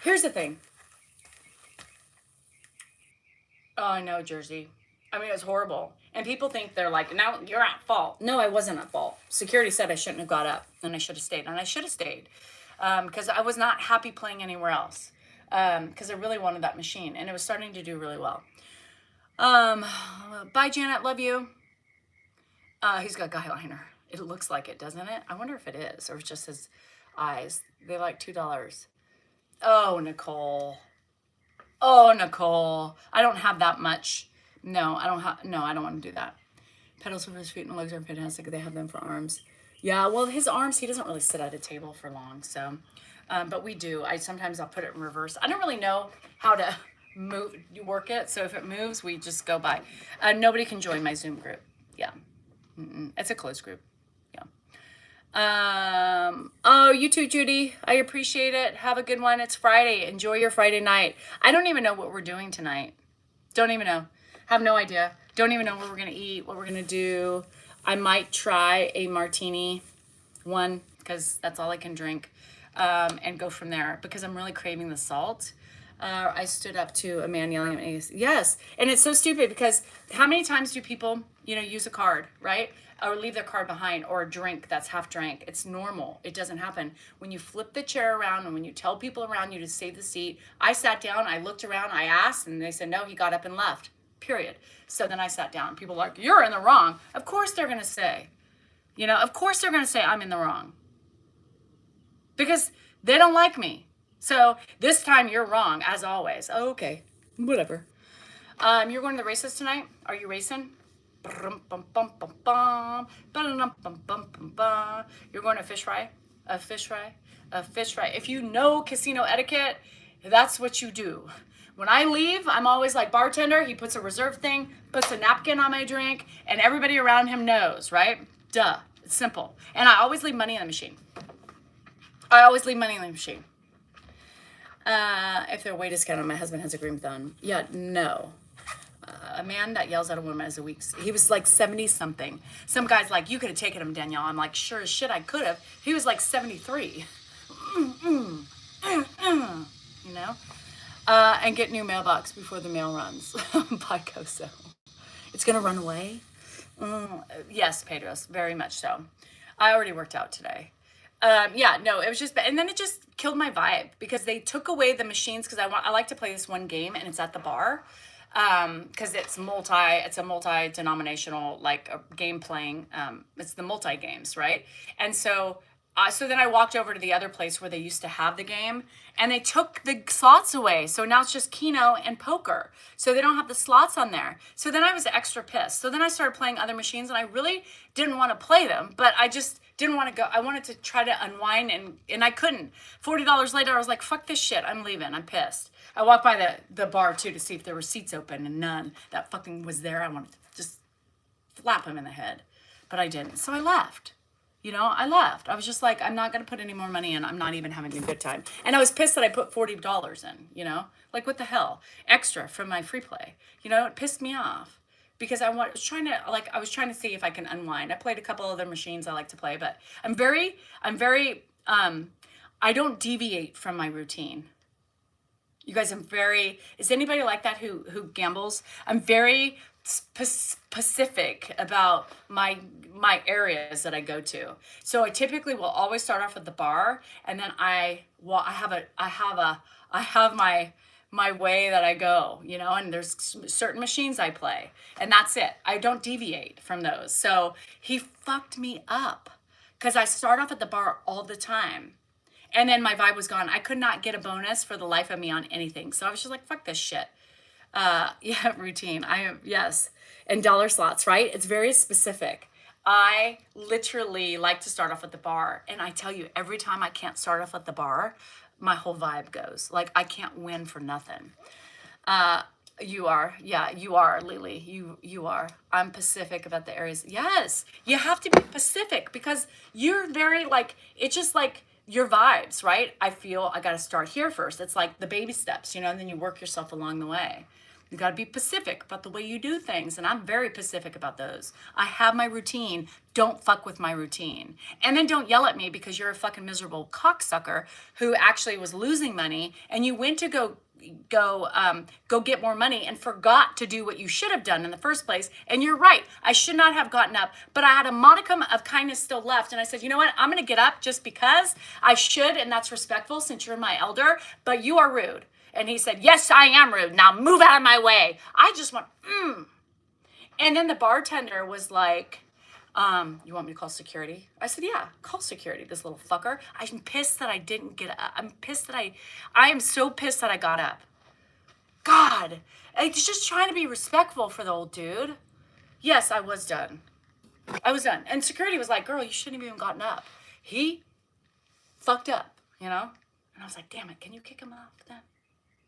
Here's the thing. Oh, I know, Jersey. I mean, it's horrible. And people think they're like, now you're at fault. No, I wasn't at fault. Security said I shouldn't have got up, and I should have stayed. And I should have stayed because I was not happy playing anywhere else because I really wanted that machine, and it was starting to do really well. Bye, Janet. Love you. He's got guy liner. It looks like it, doesn't it? I wonder if it is, or it's just his eyes. They're like $2. Oh, Nicole. I don't have that much. No, I don't want to do that. Pedals for his feet and legs are fantastic. They have them for arms. Yeah, well, his arms, he doesn't really sit at a table for long, so. But we do. Sometimes I'll put it in reverse. I don't really know how to work it, so if it moves, we just go by. Nobody can join my Zoom group. Yeah. It's a closed group. Oh, you too, Judy. I appreciate it. Have a good one. It's Friday. Enjoy your Friday night. I don't even know what we're doing tonight. Don't even know. Have no idea. Don't even know what we're going to eat, what we're going to do. I might try a martini one because that's all I can drink, and go from there because I'm really craving the salt. I stood up to a man yelling at me. Yes, and it's so stupid because how many times do people, use a card, right? Or leave their card behind, or a drink that's half drank. It's normal. It doesn't happen. When you flip the chair around and when you tell people around you to save the seat, I sat down, I looked around, I asked, and they said, no, he got up and left, period. So then I sat down. People are like, you're in the wrong. Of course they're going to say, of course they're going to say I'm in the wrong because they don't like me. So this time you're wrong, as always. Oh, okay, whatever. You're going to the races tonight? Are you racing? You're going to fish fry? A fish fry? A fish fry. If you know casino etiquette, that's what you do. When I leave, I'm always like, bartender, he puts a reserve thing, puts a napkin on my drink, and everybody around him knows, right? Duh. It's simple. And I always leave money in the machine. If their weight is counted, my husband has a green thumb. Yeah, no. A man that yells at a woman is a weak. He was like 70 something. Some guy's like, you could have taken him, Danielle. I'm like, sure as shit I could have. He was like 73. And get new mailbox before the mail runs. By Coso. It's gonna run away. Yes, Pedros, very much so. I already worked out today. It was just, and then it just killed my vibe because they took away the machines because I like to play this one game and it's at the bar. Because it's a multi-denominational, like a game playing, it's the multi-games, right? And so then I walked over to the other place where they used to have the game and they took the slots away. So now it's just Keno and poker. So they don't have the slots on there. So then I was extra pissed. So then I started playing other machines and I really didn't want to play them, but I just didn't want to go. I wanted to try to unwind and I couldn't. $40 later, I was like, fuck this shit. I'm leaving. I'm pissed. I walked by the bar too to see if there were seats open and none. That fucking was there. I wanted to just slap him in the head, but I didn't. So I left. I left. I was just like, I'm not going to put any more money in. I'm not even having a good time. And I was pissed that I put $40 in, like what the hell? Extra from my free play. It pissed me off because I was trying to see if I can unwind. I played a couple other machines I like to play, but I don't deviate from my routine. You guys, is anybody like that who gambles? I'm very specific about my areas that I go to. So I typically will always start off at the bar, and then I have my way that I go, and there's certain machines I play, and that's it. I don't deviate from those. So he fucked me up because I start off at the bar all the time. And then my vibe was gone. I could not get a bonus for the life of me on anything. So I was just like, fuck this shit. Routine. Yes. And dollar slots, right? It's very specific. I literally like to start off at the bar. And I tell you, every time I can't start off at the bar, my whole vibe goes. Like, I can't win for nothing. You are. Yeah, you are, Lily. You are. I'm Pacific about the areas. Yes. You have to be Pacific because you're very it's just like, your vibes, right? I feel I got to start here first. It's like the baby steps, and then you work yourself along the way. You got to be Pacific about the way you do things. And I'm very Pacific about those. I have my routine. Don't fuck with my routine. And then don't yell at me because you're a fucking miserable cocksucker who actually was losing money and you went to go get more money and forgot to do what you should have done in the first place. And you're right. I should not have gotten up, but I had a modicum of kindness still left. And I said, you know what? I'm going to get up just because I should. And that's respectful since you're my elder, but you are rude. And he said, yes, I am rude. Now move out of my way. I just went, And then the bartender was like, you want me to call security? I said, yeah, call security, this little fucker. I'm pissed that I didn't get up. I'm pissed that I am so pissed that I got up. God, I was just trying to be respectful for the old dude. Yes, I was done. And security was like, girl, you shouldn't have even gotten up. He fucked up, And I was like, damn it, can you kick him off then?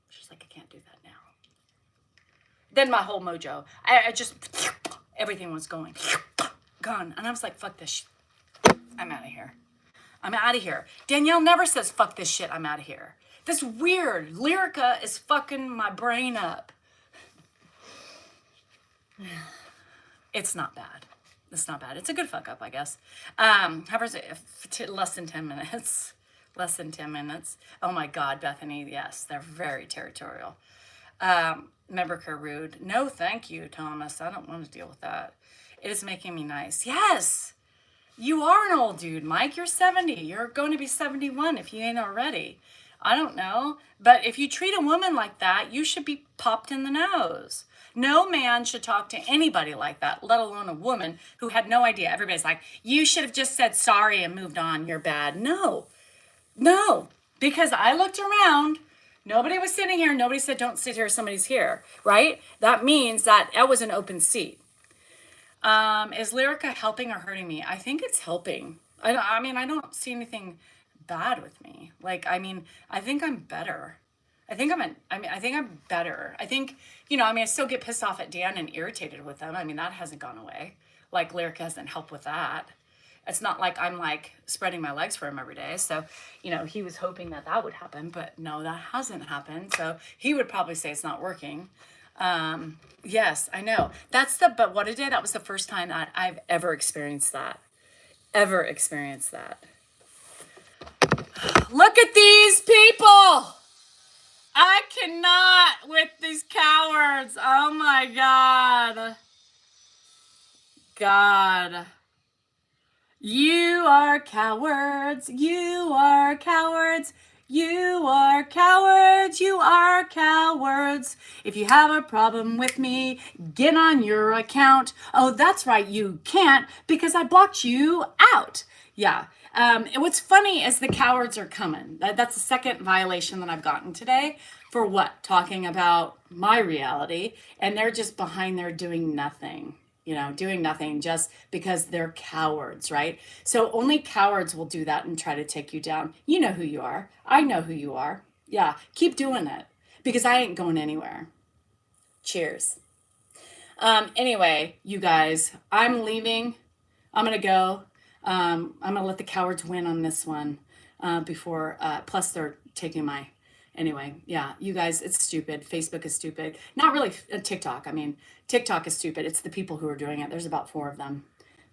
She's like, I can't do that now. Then my whole mojo, I just, everything was going. Gone. And I was like, fuck this shit. I'm out of here. Danielle never says, fuck this shit. I'm out of here. This weird Lyrica is fucking my brain up. It's not bad. It's not bad. It's a good fuck up, I guess. However, less than 10 minutes. Less than 10 minutes. Oh my God, Bethany. Yes, they're very territorial. Member care rude. No, thank you, Thomas. I don't want to deal with that. It is making me nice. Yes, you are an old dude, Mike. You're 70. You're going to be 71 if you ain't already. I don't know. But if you treat a woman like that, you should be popped in the nose. No man should talk to anybody like that, let alone a woman who had no idea. Everybody's like, you should have just said sorry and moved on. You're bad. No, because I looked around. Nobody was sitting here. Nobody said, don't sit here. Somebody's here, right? That means that was an open seat. Is Lyrica helping or hurting me? I think it's helping. I mean, I don't see anything bad with me. Like, I mean, I think I'm better. I think I'm better. I think, I still get pissed off at Dan and irritated with them. I mean, that hasn't gone away. Like, Lyrica hasn't helped with that. It's not like I'm like spreading my legs for him every day. So, he was hoping that would happen, but no, that hasn't happened. So he would probably say it's not working. Yes, I know. But what it did, that was the first time that I've ever experienced that. Look at these people. I cannot with these cowards. Oh my God. God. You are cowards. You are cowards. You are cowards. You are cowards. If you have a problem with me, get on your account. Oh, that's right. You can't because I blocked you out. Yeah. And what's funny is the cowards are coming. That's the second violation that I've gotten today for what? Talking about my reality. And they're just behind there doing nothing. Doing nothing just because they're cowards, right? So only cowards will do that and try to take you down. You know who you are. I know who you are. Yeah, keep doing it because I ain't going anywhere. Cheers. Anyway, you guys, I'm leaving. I'm going to go. I'm going to let the cowards win on this one before, plus they're taking my... Anyway, yeah, you guys, it's stupid. Facebook is stupid. Not really TikTok. I mean, TikTok is stupid. It's the people who are doing it. There's about 4 of them.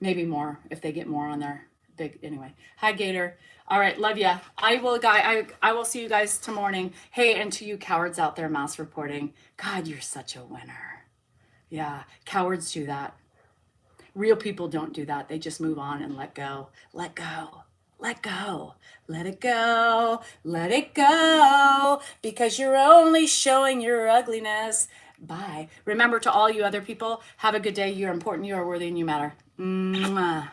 Maybe more if they get more on their big... Anyway. Hi, Gator. All right, love ya. I will see you guys tomorrow morning. Hey, and to you cowards out there mass reporting, God, you're such a winner. Yeah, cowards do that. Real people don't do that. They just move on and let go. Let go. Let go. Let it go. Let it go. Because you're only showing your ugliness. Bye. Remember, to all you other people, have a good day. You're important. You are worthy and you matter. Mwah.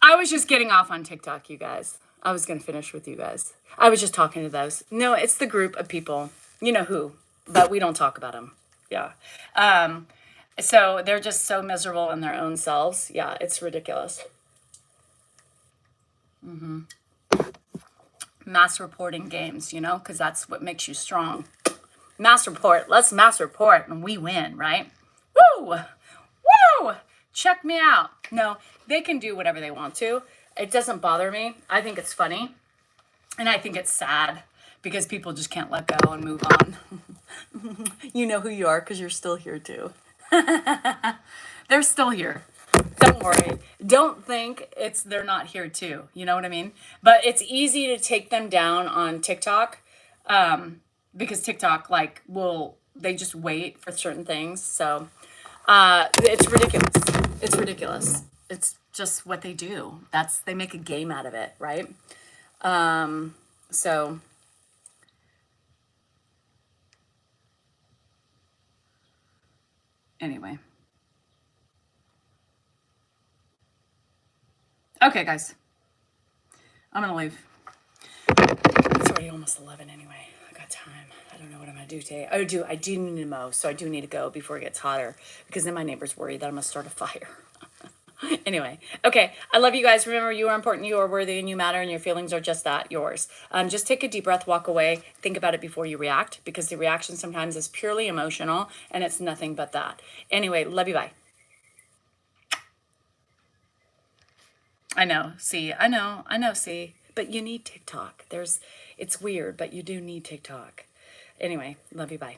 I was just getting off on TikTok, you guys. I was going to finish with you guys. I was just talking to those. No, it's the group of people. You know who, but we don't talk about them. Yeah. So they're just so miserable in their own selves. Yeah, it's ridiculous. Mass reporting games, because that's what makes you strong. Mass report. Let's mass report and we win, right? Woo! Woo! Check me out. No, they can do whatever they want to. It doesn't bother me. I think it's funny. And I think it's sad because people just can't let go and move on. You know who you are because you're still here too. They're still here. Don't worry. Don't think they're not here too. You know what I mean? But it's easy to take them down on TikTok because TikTok they just wait for certain things. So it's ridiculous. It's ridiculous. It's just what they do. They make a game out of it, right? So anyway. Okay, guys. I'm gonna leave. It's already almost 11 anyway. I got time. I don't know what I'm gonna do today. I do need to mow, so I do need to go before it gets hotter because then my neighbor's worried that I'm gonna start a fire. Anyway, okay. I love you guys. Remember, you are important, you are worthy, and you matter, and your feelings are just that, yours. Just take a deep breath, walk away, think about it before you react, because the reaction sometimes is purely emotional, and it's nothing but that. Anyway, love you, bye. I know, see. but you need TikTok. It's weird, but you do need TikTok. Anyway, love you, bye.